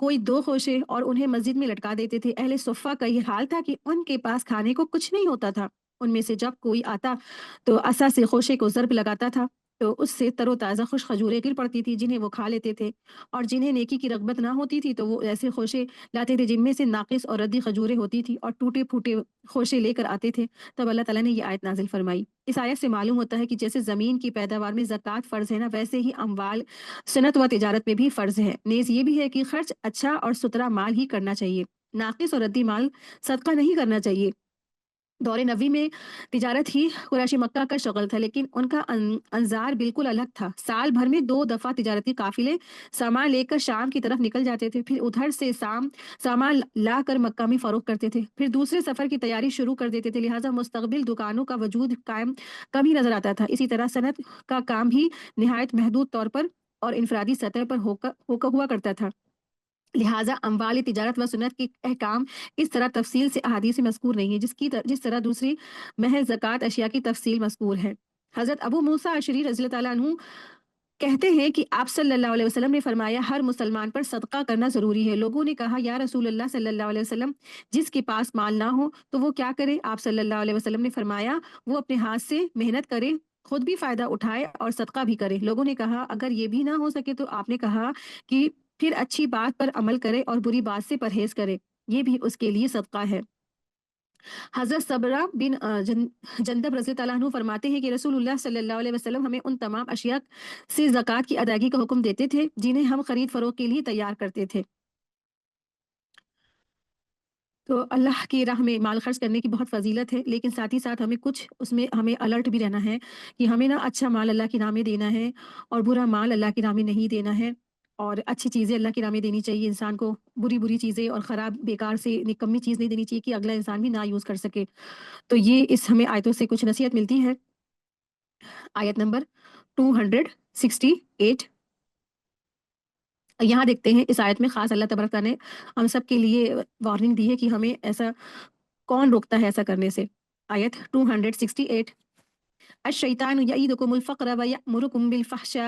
कोई 2 खोशे, और उन्हें मस्जिद में लटका देते थे। अहले सुफ़्फ़ा का ये हाल था कि उनके पास खाने को कुछ नहीं होता था। उनमें से जब कोई आता तो असा से खोशे को ज़र्ब लगाता था, तो उससे तरोताज़ा खुश खजूरें गिर पड़ती थी, जिन्हें वो खा लेते थे। और जिन्हें नेकी की रग़बत ना होती थी तो वो ऐसे खोशे लाते थे जिनमें से नाक़िस और रद्दी खजूरें होती थी, और टूटे-फूटे खोशे लेकर आते थे। तब अल्लाह ताला ने ये आयत नाज़िल फ़रमाई। इस आयत से मालूम होता है कि जैसे ज़मीन की पैदावार में ज़कात फ़र्ज़ है ना, वैसे ही अम्वाल, सनत व तिजारत में भी फ़र्ज़ है। नेज़ ये भी है कि खर्च अच्छा और सुथरा माल ही करना चाहिए। नाक़िस और रद्दी माल सदका नहीं करना चाहिए। दौरे नबी में तिजारत ही कुरैशी मक्का का शगल था, लेकिन उनका अंजार बिल्कुल अलग था। साल भर में 2 दफ़ा तिजारती काफ़िले सामान लेकर शाम की तरफ निकल जाते थे, फिर उधर से सामान लाकर मक्का में फ़रोख्त करते थे, फिर दूसरे सफ़र की तैयारी शुरू कर देते थे। लिहाजा मुस्तक़बिल दुकानों का वजूद कम ही नज़र आता था। इसी तरह सनत का काम भी निहायत महदूद तौर पर और इनफ़रादी सतह पर होकर होकर हुआ करता था। लिहाजा अम्वाल तिजारत व सुन्नत के अहकाम इस तरह तफ़सील से अहादीस में मज़कूर नहीं है, जिस तरह दूसरी महज़ ज़कात अशिया की तफ़सील मज़कूर है। हज़रत अबू मूसा अशरी रज़ियल्लाहु ताला अन्हु कहते हैं कि आप सल्लल्लाहु अलैहि वसल्लम ने फरमाया, हर मुसलमान पर सदका करना ज़रूरी है। लोगों ने कहा, या रसूल अल्लाह सल्लल्लाहु अलैहि वसल्लम, जिसके पास माल ना हो तो वो क्या करे? आप सल्लल्लाहु अलैहि वसल्लम ने फरमाया, वो अपने हाथ से मेहनत करे खुद भी फ़ायदा उठाए और सदका भी करे। लोगों ने कहा, अगर ये भी ना हो सके तो आपने कहा कि फिर अच्छी बात पर अमल करे और बुरी बात से परहेज़ करे, ये भी उसके लिए सदका है। हज़रत सबरा बिन जंदब रज़ी अल्लाह अन्हु फरमाते हैं कि रसूलुल्लाह सल्लल्लाहु अलैहि वसल्लम हमें उन तमाम अशिया से ज़कात की अदायगी का हुक्म देते थे, जिन्हें हम खरीद फ़रोख्त के लिए तैयार करते थे। तो अल्लाह की राह में माल खर्च करने की बहुत फ़ज़ीलत है, लेकिन साथ ही साथ हमें कुछ उसमें हमें अलर्ट भी रहना है कि हमें ना अच्छा माल अल्लाह की राह में देना है और बुरा माल अल्लाह की राह में नहीं देना है। और अच्छी चीज़ें अल्लाह की राह में देनी चाहिए इंसान को, बुरी-बुरी चीज़ें और ख़राब बेकार से निकम्मी चीज़ नहीं देनी चाहिए कि अगला इंसान भी ना यूज़ कर सके। तो ये इस हमें आयतों से कुछ नसीहत मिलती है। आयत नंबर 268, यहाँ देखते हैं इस आयत में ख़ास अल्लाह तबारक तआला ने हम सब के लिए वार्निंग दी है कि हमें ऐसा कौन रोकता है ऐसा करने से। आयत 268, अश-शैतानु यईदुकुमुल फ़क़्र व यअमुरुकुम बिल फ़हशा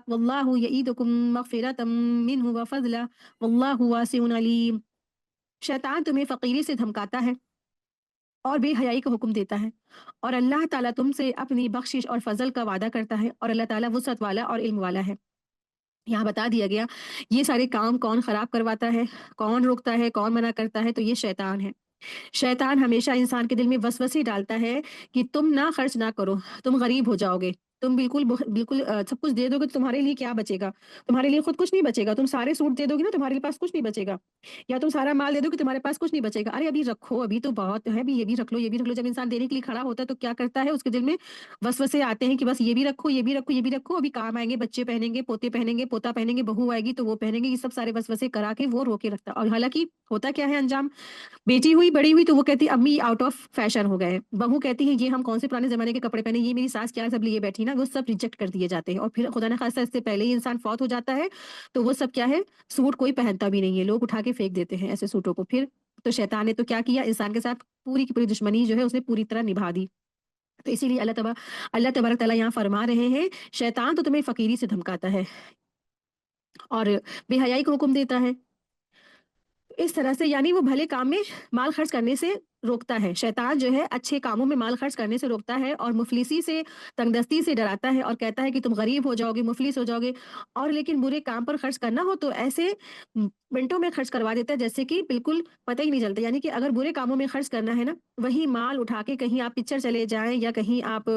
वल्लाहु यईदुकुम मग़फ़िरतम मिन्हु व फ़ज़ला वल्लाहु वासिउन अलीम। शैतान तुम्हें फ़कीरी से धमकाता है और बेहयाई का हुक्म देता है, और अल्लाह ताला तुमसे अपनी बख्शिश और फ़ज़ल का वादा करता है, और अल्लाह ताला वुसअत वाला और इल्म वाला है। यहाँ बता दिया गया ये सारे काम कौन खराब करवाता है, कौन रोकता है, कौन मना करता है, तो ये शैतान है। शैतान हमेशा इंसान के दिल में वसवसे डालता है कि तुम ना खर्च ना करो, तुम गरीब हो जाओगे। तुम बिल्कुल सब कुछ दे दोगे तो तुम्हारे लिए क्या बचेगा? तुम्हारे लिए खुद कुछ नहीं बचेगा। तुम सारे सूट दे दोगे ना, तुम्हारे पास कुछ नहीं बचेगा। या तुम सारा माल दे दोगे, तुम्हारे पास कुछ नहीं बचेगा। अरे अभी रखो, अभी तो बहुत है, अभी ये भी रख लो, ये भी रख लो। जब इंसान देने के लिए खड़ा होता है तो क्या करता है? उसके दिल में वसवसे आते हैं कि बस ये भी रखो, ये भी रखो, ये भी रखो, अभी काम आएँगे, बच्चे पहनेंगे, पोते पहनेंगे, पोता पहनेंगे, बहू आएगी तो वो पहनेंगे। ये सब सारे वसवसे करा के वो रोके रखता है, और हालाँकि होता क्या है अंजाम? बेटी हुई, बड़ी हुई तो वो कहती है अम्मी आउट ऑफ फैशन हो गए हैं। बहू कहती है ये हम कौन से पुराने ज़माने के कपड़े पहने, ये मेरी सास क्या सब लिए बैठी ना, वो सब रिजेक्ट कर दिए जाते हैं। और फिर खुदा न खास्ता इससे पहले ही इंसान फौत हो जाता है, तो वो सब क्या है, सूट कोई पहनता भी नहीं है, लोग उठा के फेंक देते हैं ऐसे सूटों को। फिर तो शैतान ने तो क्या किया, इंसान के साथ पूरी की पूरी दुश्मनी जो है उसने पूरी तरह निभा दी। तो इसीलिए अल्लाह तबारक तआला यहाँ फरमा रहे हैं, शैतान तो तुम्हें फ़कीरी से धमकाता है और बेहयाई का हुक्म देता है। इस तरह से यानी वो भले काम में माल खर्च करने से रोकता है। शैतान जो है अच्छे कामों में माल खर्च करने से रोकता है और मुफ़लिसी से, तंगदस्ती से डराता है और कहता है कि तुम गरीब हो जाओगे, मुफ़लिस हो जाओगे। और लेकिन बुरे काम पर खर्च करना हो तो ऐसे मिनटों में खर्च करवा देता है जैसे कि बिल्कुल पता ही नहीं चलता। यानी कि अगर बुरे कामों में खर्च करना है ना, वही माल उठा के कहीं आप पिक्चर चले जाएँ या कहीं आप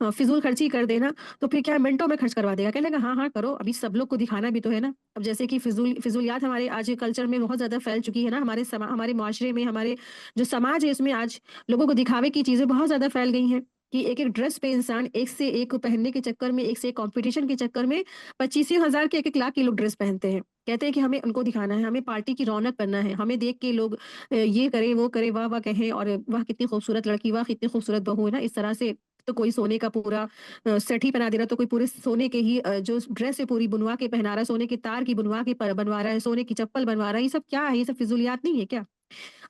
फ़िज़ूल खर्ची कर देना, तो फिर क्या है, मिनटों में खर्च करवा देगा। कहेगा हाँ, हाँ करो, अभी सब लोग को दिखाना भी तो है ना। अब जैसे कि फ़िज़ूलियात हमारे आज कल्चर में बहुत ज़्यादा फैल चुकी है ना, हमारे मुआशरे में, हमारे जो समाज है इसमें आज लोगों को दिखावे की चीज़ें बहुत ज़्यादा फैल गई हैं कि एक-एक ड्रेस पे इंसान एक से एक पहनने के चक्कर में, एक से एक कॉम्पिटिशन के चक्कर में 25 हज़ार के 1-1 लाख के लोग ड्रेस पहनते हैं। कहते हैं कि हमें उनको दिखाना है, हमें पार्टी की रौनक करना है, हमें देख के लोग ये करें, वो करें, वाह-वाह कहें और वाह कितनी खूबसूरत लड़की, वाह कितनी खूबसूरत बहू है ना, इस तरह से। तो कोई सोने का पूरा सेट ही पहना दे रहा है, तो कोई पूरे सोने के ही जो ड्रेस है पूरी बुनवा के पहना रहा है, सोने के तार की बुनवा के बनवा रहा है, सोने की चप्पल बनवा रहा है। ये सब क्या है? ये सब फिज़ूलियात नहीं है क्या?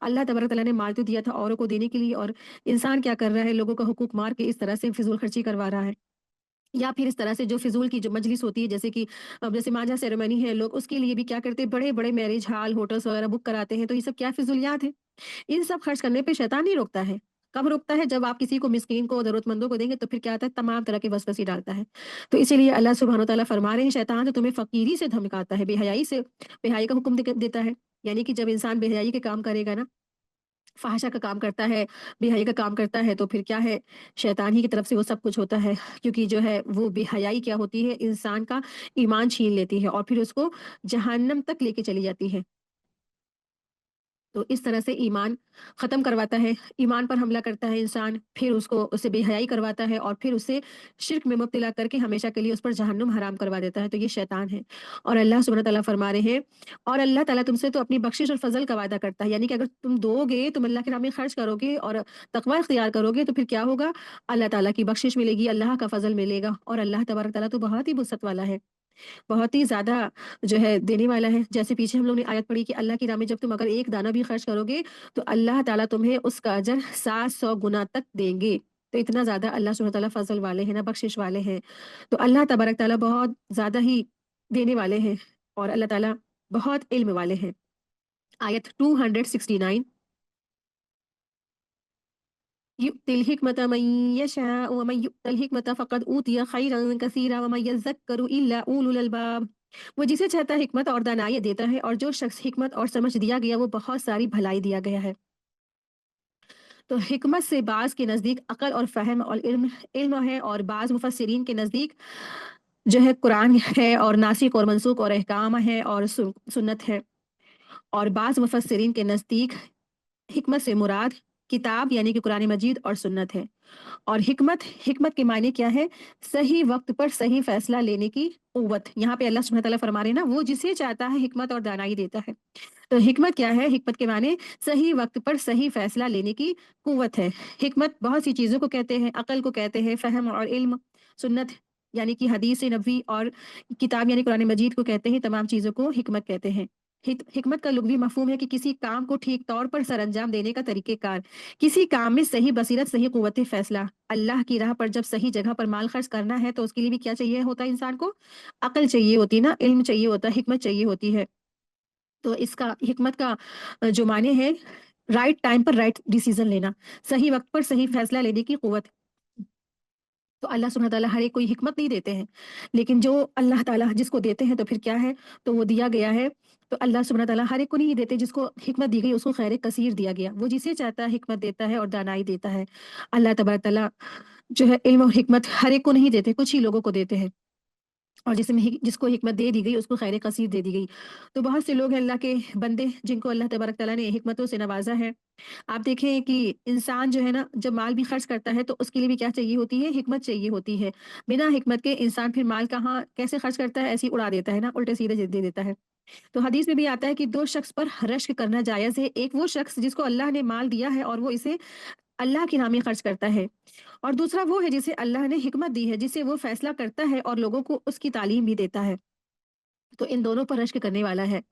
अल्लाह तबारक तआला ने माल तो दिया था औरों को देने के लिए, और इंसान क्या कर रहा है, लोगों का हुकूक मार के इस तरह से फिजूल खर्ची करवा रहा है। या फिर इस तरह से जो फिजूल की जो मजलिस होती है, जैसे कि अब जैसे मांझा सेरेमनी है, लोग उसके लिए भी क्या करते हैं, बड़े बड़े मैरिज हॉल होटल्स वगैरह बुक कराते हैं। तो ये सब क्या फिजूलियात है। इन सब खर्च करने पे शैतान नहीं रोकता है। कब रोकता है? जब आप किसी को, मिस्कीन को, जरूरतमंदों को देंगे तो फिर क्या आता है, तमाम तरह के वसवसे डालता है। तो इसीलिए अल्लाह सुब्हान व तआला फरमा रहे हैं, शैतान तो तुम्हें फकीरी से धमकाता है, बेहयाई का हुक्म देता है। यानी कि जब इंसान बेहयाई के काम करेगा ना, फ़ाहिशा का काम करता है, बेहयाई का काम करता है, तो फिर क्या है, शैतान ही की तरफ से वो सब कुछ होता है। क्योंकि जो है वो बेहयाई क्या होती है, इंसान का ईमान छीन लेती है और फिर उसको जहन्नम तक लेके चली जाती है। तो इस तरह से ईमान ख़त्म करवाता है, ईमान पर हमला करता है इंसान, फिर उससे बेहयाई करवाता है और फिर उसे शिर्क में मुब्तला करके हमेशा के लिए उस पर जहन्नुम हराम करवा देता है, तो ये शैतान है। और अल्लाह सुब्हानहू व तआला फरमा रहे हैं, और अल्लाह ताला तुमसे तो अपनी बख्शिश और फ़ज़ल का वादा करता है, यानी कि अगर तुम दोगे, तुम अल्लाह के राह में खर्च करोगे और तक़वा इख्तियार करोगे, तो फिर क्या होगा, अल्लाह ताला की बख्शिश मिलेगी, अल्लाह का फ़ज़ल मिलेगा, और अल्लाह तबारक तआला तो बहुत ही वुसअत वाला है। बहुत ही ज़्यादा जो है देने वाला है। जैसे पीछे हम लोग ने आयत पढ़ी कि अल्लाह की राह में जब तुम अगर एक दाना भी खर्च करोगे, तो अल्लाह ताला तुम्हें उसका अजर 700 गुना तक देंगे। तो इतना ज़्यादा अल्लाह सुब्हानहू व तआला फ़ज़ल वाले हैं ना, बख्शिश वाले हैं। तो अल्लाह तबारक तआला बहुत ज़्यादा ही देने वाले हैं, और अल्लाह ताला बहुत इल्म वाले हैं। आयत 269, यु'तिल हिकमत मन यशा व मन यु'तल हिकमत फ़क़द ऊतिय खैरन कसीरा व मन यज़्ज़करु इल्ला उलुल अलबाब। वो जिसे चाहता है हिकमत और दानाई देता है, और जो शख्स हिकमत और समझ दिया गया वो बहुत सारी भलाई दिया गया है। तो हिकमत से बाज़ के नज़दीक अक़ल और फ़हम और इल्म इल्म है, और बाज़ मुफ़स्सिरीन के नज़दीक जो है कुरान है, और नासिख़ और मनसूख़ और अहकाम है, और सुन्नत है। और बाज़ मुफ़स्सिरीन के नज़दीक हिकमत से मुराद किताब यानी कि कुरान मजीद और सुन्नत है। और हिकमत हिकमत के मायने क्या है? सही वक्त पर सही फैसला लेने की कुव्वत। यहाँ पे अल्लाह सुब्हानहू व तआला फरमा रहे हैं ना, वो जिसे चाहता है हिकमत और दानाई देता है। तो हिकमत क्या है? हिकमत के माने सही वक्त पर सही फैसला लेने की कुव्वत है। हिकमत बहुत सी चीज़ों को कहते हैं, अकल को कहते हैं, फ़हम और इल्म, सुन्नत यानी कि हदीस नबवी, और किताब यानी कुरान मजीद को कहते हैं। तमाम चीज़ों को हिकमत कहते हैं। हिकमत का लुग़वी मफ़हूम है कि किसी काम को ठीक तौर पर सरअंजाम देने का तरीक़ेकार, किसी काम में सही बसीरत, सही क़ुव्वत फ़ैसला। अल्लाह की राह पर जब सही जगह पर माल खर्च करना है, तो उसके लिए भी क्या चाहिए होता है इंसान को? अक़ल चाहिए होती है ना, इल्म चाहिए होता है, हिकमत चाहिए होती है। तो इसका हिकमत का जो माने हैं, राइट टाइम पर राइट डिसीज़न लेना, सही वक़्त पर सही फ़ैसला लेने की क़ुव्वत। तो अल्लाह सुब्हानहू व तआला हर एक को हिकमत नहीं देते हैं, लेकिन जो अल्लाह ताला जिसको देते हैं तो फिर क्या है, तो वो दिया गया है। तो अल्लाह सुब्हानहू व तआला हर एक को नहीं देते, जिसको हिकमत दी गई उसको खैर कसीर दिया गया। वो जिसे चाहता है हिकमत देता है और दानाई देता है। अल्लाह तबारक तआला जो है इल्म और हिकमत हर एक को नहीं देते, कुछ ही लोगों को देते हैं। और जिसको हिकमत दे दी गई उसको खैर कसीर दे दी गई। तो बहुत से लोग हैं अल्लाह के बंदे, जिनको अल्लाह तबारक तआला ने हिकमतों से नवाज़ा है। आप देखें कि इंसान जो है ना, जब माल भी खर्च करता है तो उसके लिए भी क्या चाहिए होती है? हिकमत चाहिए होती है। बिना हिकमत के इंसान फिर माल कहाँ कैसे खर्च करता है? ऐसे ही उड़ा देता है ना, उल्टे-सीधे दे देता है। तो हदीस में भी आता है कि 2 शख्स पर रश्क करना जायज़ है। एक वो शख्स जिसको अल्लाह ने माल दिया है और वो इसे अल्लाह के नाम में खर्च करता है, और दूसरा वो है जिसे अल्लाह ने हिकमत दी है, जिससे वो फैसला करता है और लोगों को उसकी तालीम भी देता है। तो इन दोनों पर रश्क करने वाला है।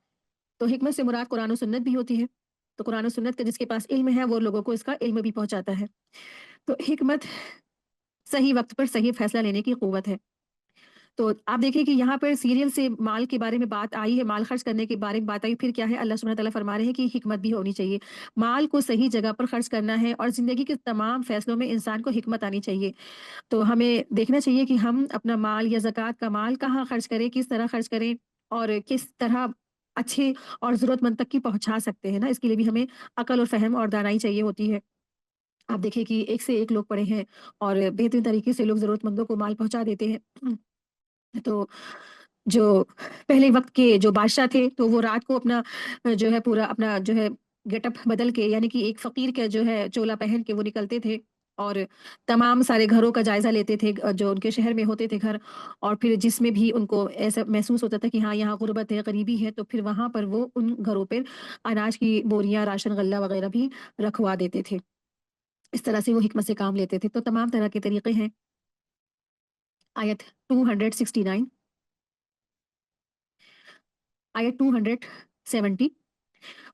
तो हिकमत से मुराद कुरान और सुन्नत भी होती है। तो कुरान और सुन्नत का जिसके पास इल्म है, वो लोगों को इसका इल्म भी पहुँचाता है। तो हिकमत सही वक़्त पर सही फैसला लेने की क़ुव्वत है। तो आप देखिए कि यहाँ पर सीरियल से माल के बारे में बात आई है, माल खर्च करने के बारे में बात आई, फिर क्या है, अल्लाह सुब्हानहू व तआला फरमा रहे हैं कि हिकमत भी होनी चाहिए। माल को सही जगह पर खर्च करना है, और ज़िंदगी के तमाम फ़ैसलों में इंसान को हिकमत आनी चाहिए। तो हमें देखना चाहिए कि हम अपना माल या ज़कात का माल कहाँ खर्च करें, किस तरह खर्च करें, और किस तरह अच्छे और ज़रूरतमंद तक की पहुँचा सकते हैं ना, इसके लिए भी हमें अकल और फ़हम और दानाई चाहिए होती है। आप देखिए कि एक से एक लोग पड़े हैं, और बेहतरीन तरीके से लोग ज़रूरतमंदों को माल पहुँचा देते हैं। तो जो पहले वक़्त के जो बादशाह थे, तो वो रात को अपना जो है पूरा अपना जो है गेटअप बदल के, यानी कि एक फ़कीर का जो है चोला पहन के वो निकलते थे, और तमाम सारे घरों का जायज़ा लेते थे, जो उनके शहर में होते थे घर, और फिर जिसमें भी उनको ऐसा महसूस होता था कि हाँ, यहाँ गुर्बत है, गरीबी है, तो फिर वहाँ पर वो उन घरों पे अनाज की बोरियाँ, राशन, गल्ला वग़ैरह भी रखवा देते थे। इस तरह से वो हिकमत से काम लेते थे। तो तमाम तरह के तरीके हैं। आयत 269, आयत 270,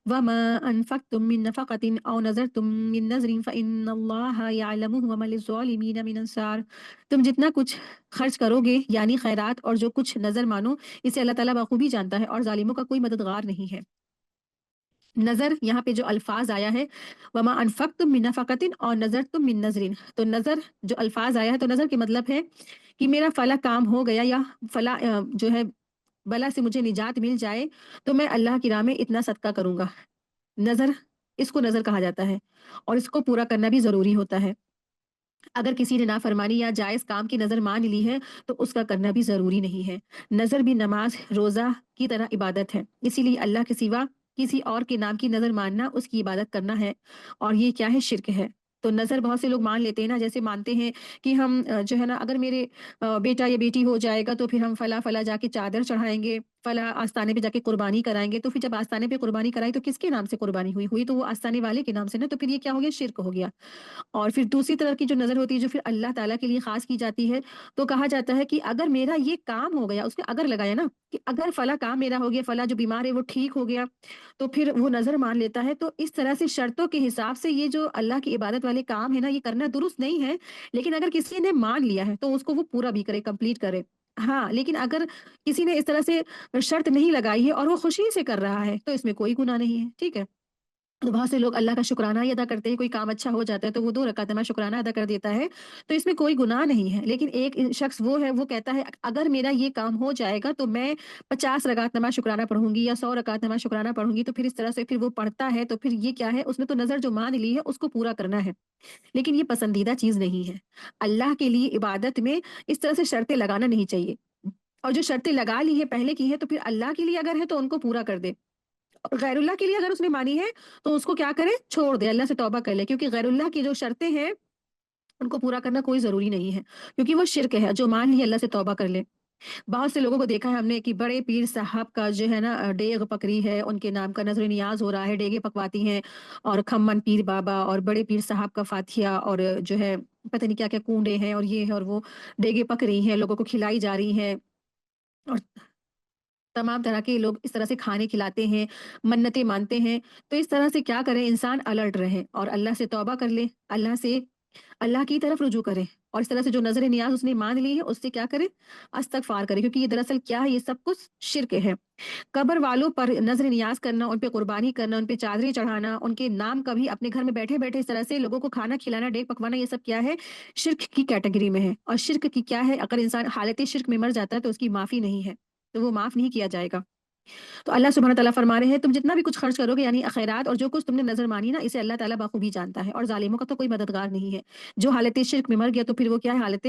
वमा अनफक़्तुम मिन नफ़क़तिन औ नज़रतुम मिन नज़रिन फ़इन्नल्लाहा यअलमुहु वमा लिज़्ज़ालिमीन मिन अंसार। तुम जितना कुछ खर्च करोगे यानी खैरात, और जो कुछ नज़र मानो, इसे अल्लाह ताला बखूबी जानता है, और ज़ालिमों का कोई मददगार नहीं है। नज़र यहाँ पे जो अल्फ़ाज़ आया है, वमा अनफ़क़्तुम मिन नफ़क़तिन और नज़रतुम मिन नज़रिन, तो नज़र जो अल्फ़ाज़ आया है, तो नज़र के मतलब है कि मेरा फ़ला काम हो गया, या फ़ला जो है बला से मुझे निजात मिल जाए, तो मैं अल्लाह की राह में इतना सदका करूँगा। नज़र, इसको नज़र कहा जाता है, और इसको पूरा करना भी ज़रूरी होता है। अगर किसी ने नाफ़रमानी या जायज़ काम की नज़र मान ली है, तो उसका करना भी ज़रूरी नहीं है। नज़र भी नमाज़, रोज़ा की तरह इबादत है। इसीलिए अल्लाह के सिवा किसी और के नाम की नज़र मानना उसकी इबादत करना है, और ये क्या है? शिर्क है। तो नज़र बहुत से लोग मान लेते हैं ना, जैसे मानते हैं कि हम जो है ना, अगर मेरे बेटा या बेटी हो जाएगा, तो फिर हम फला-फला जाके चादर चढ़ाएँगे, फला आस्ताने पे जाके कुर्बानी कराएँगे। तो फिर जब आस्ताने पे कुर्बानी कराई, तो किसके नाम से कुर्बानी हुई? हुई तो वो आस्ताने वाले के नाम से ना, तो फिर ये क्या हो गया? शिर्क हो गया। और फिर दूसरी तरह की जो नज़र होती है, जो फिर अल्लाह ताला के लिए ख़ास की जाती है, तो कहा जाता है कि अगर मेरा ये काम हो गया, उसने अगर लगाया ना, कि अगर फला काम मेरा हो गया, फला जो बीमार है वो ठीक हो गया, तो फिर वो नज़र मान लेता है। तो इस तरह से शर्तों के हिसाब से ये जो अल्लाह की इबादत वाले काम है ना, ये करना दुरुस्त नहीं है। लेकिन अगर किसी ने मान लिया है, तो उसको वो पूरा भी करे, कंप्लीट करे। हाँ, लेकिन अगर किसी ने इस तरह से शर्त नहीं लगाई है और वो खुशी से कर रहा है, तो इसमें कोई गुनाह नहीं है। ठीक है? तो बहुत से लोग अल्लाह का शुक्राना ही अदा करते हैं, कोई काम अच्छा हो जाता है तो वो 2 रकात नमाज़ शुक्राना अदा कर देता है, तो इसमें कोई गुनाह नहीं है। लेकिन एक शख्स वो है, वो कहता है अगर मेरा ये काम हो जाएगा तो मैं 50 रकात नमाज़ शुक्राना पढ़ूँगी या 100 रकात नमाज़ शुक्राना पढ़ूँगी, तो फिर इस तरह से फिर वो पढ़ता है, तो फिर ये क्या है, उसने तो नज़र जो मान ली है उसको पूरा करना है। लेकिन ये पसंदीदा चीज़ नहीं है। अल्लाह के लिए इबादत में इस तरह से शर्तें लगाना नहीं चाहिए। और जो शर्तें लगा ली है, पहले की है, तो फिर अल्लाह के लिए अगर है तो उनको पूरा कर दे। गैरुल्लाह के लिए अगर उसने मानी है, तो उसको क्या करे? छोड़ दे, अल्लाह से तौबा कर ले, क्योंकि गैरुल्लाह की जो शर्तें हैं, उनको पूरा करना कोई ज़रूरी नहीं है, क्योंकि वो शिर्क है, जो मान लिया अल्लाह से तौबा कर ले। बहुत से लोगों को देखा है हमने कि बड़े पीर साहब का जो है ना डेग पकड़ी है, उनके नाम का नज़र नियाज़ हो रहा है, डेगे पकवाती हैं और खम्मन पीर बाबा और बड़े पीर साहब का फातिहा और जो है पता नहीं क्या-क्या कूंडे हैं और ये है और वो डेगे पक रही हैं, लोगों को खिलाई जा रही हैं और तमाम तरह के लोग इस तरह से खाने खिलाते हैं, मन्नतें मानते हैं। तो इस तरह से क्या करें, इंसान अलर्ट रहे और अल्लाह से तौबा कर ले, अल्लाह की तरफ रुजू करे और इस तरह से जो नज़र नियाज़ उसने मान ली है, उससे क्या करे? इस्तग़फ़ार करे, क्योंकि ये दरअसल क्या है, ये सब कुछ शिर्क है। कब्र वालों पर नज़र नियाज़ करना, उन पे कुर्बानी करना, उन पे चादरें चढ़ाना, उनके नाम कभी अपने घर में बैठे-बैठे इस तरह से लोगों को खाना खिलाना, डेग पकवाना, ये सब क्या है? शिर्क की कैटेगरी में है। और शिर्क की क्या है, अगर इंसान हालत शिर्क में मर जाता है तो उसकी माफ़ी नहीं है, तो वो माफ़ नहीं किया जाएगा। तो अल्लाह सुब्हानहू तआला फरमा रहे हैं, तुम जितना भी कुछ खर्च करोगे यानी खैरात और जो कुछ तुमने नज़र मानी ना, इसे अल्लाह ताला बखूबी जानता है और ज़ालिमों का तो कोई मददगार नहीं है। जो हालत शिर्क में मर गया तो फिर वो क्या है, हालत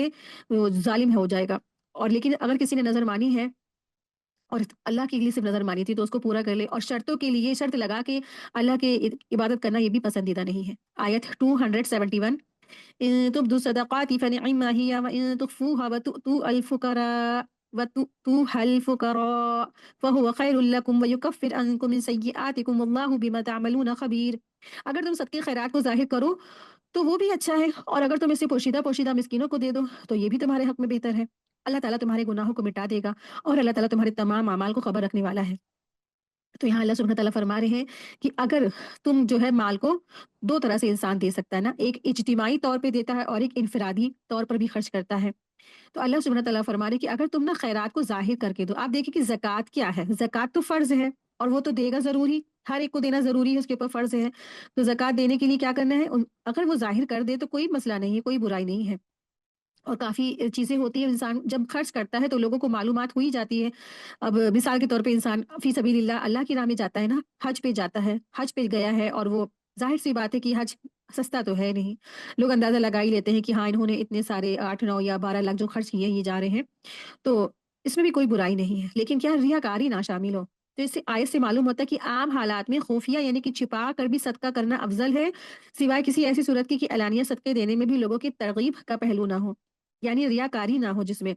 ज़ालिम हो जाएगा। और लेकिन अगर किसी ने नज़र मानी है और अल्लाह के लिए सिर्फ नज़र मानी थी, तो उसको पूरा कर ले और शर्तों के लिए शर्त लगा के अल्लाह की इबादत करना, ये भी पसंदीदा नहीं है। आयत 271, इन तुब्दु सदक़ाति फनिअम्मा हिय व इन तुख्फूहा व तु'तूअल फुक़रा व तु'तूहल फुक़रा फ़हुव ख़ैरुल लकुम व युकफ़्फ़िर अन्कुम मिन सय्यिआतिकुम वल्लाहु बिमा तअमलून ख़बीर। अगर तुम सदक़े खैरात को ज़ाहिर करो तो वो भी अच्छा है, और अगर तुम इसे पोशीदा-पोशीदा मिस्कीनों को दे दो, तो ये भी तुम्हारे हक़ में बेहतर है। अल्लाह ताला तुम्हारे गुनाहों को मिटा देगा और अल्लाह ताला तुम्हारे तमाम अमाल को ख़बर रखने वाला है। तो यहाँ अल्लाह सुब्हानहू तआला फरमा रहे हैं कि अगर तुम जो है माल को 2 तरह से इंसान दे सकता है ना, एक इज्तिमाई तौर पे देता है और एक इनफरादी तौर पर भी खर्च करता है। तो अल्लाह सुब्हानहू तआला फरमा रहे हैं कि अगर तुम ना खैरात को ज़ाहिर करके दो, आप देखिए कि ज़कात क्या है? ज़कात तो फ़र्ज़ है और वो तो देगा ज़रूरी, हर एक को देना ज़रूरी है, उसके ऊपर फ़र्ज़ है। तो ज़कात देने के लिए क्या करना है? अगर वो ज़ाहिर कर दे तो कोई मसला नहीं है, कोई बुराई नहीं है। और काफ़ी चीज़ें होती हैं, इंसान जब खर्च करता है तो लोगों को मालूमात हो ही जाती है। अब मिसाल के तौर पे इंसान फ़ी सबीलिल्लाह अल्लाह की राह में जाता है ना, हज पे जाता है, हज पे गया है और वो ज़ाहिर-सी बात है कि हज सस्ता तो है नहीं। लोग अंदाज़ा लगा ही लेते हैं कि हाँ, इन्होंने इतने सारे 8, 9 या 12 लाख जो खर्च किए, ये जा रहे हैं। तो इसमें भी कोई बुराई नहीं है, लेकिन क्या रियाकारी ना शामिल हो। तो इससे आयत से मालूम होता है कि आम हालात में खुफिया यानी कि छिपा कर भी सदका करना अफ़ज़ल है, सिवाय किसी ऐसी सूरत की कि एलानिया सदके देने में भी लोगों की तरगीब का पहलू ना हो, यानी रियाकारी ना हो जिसमें।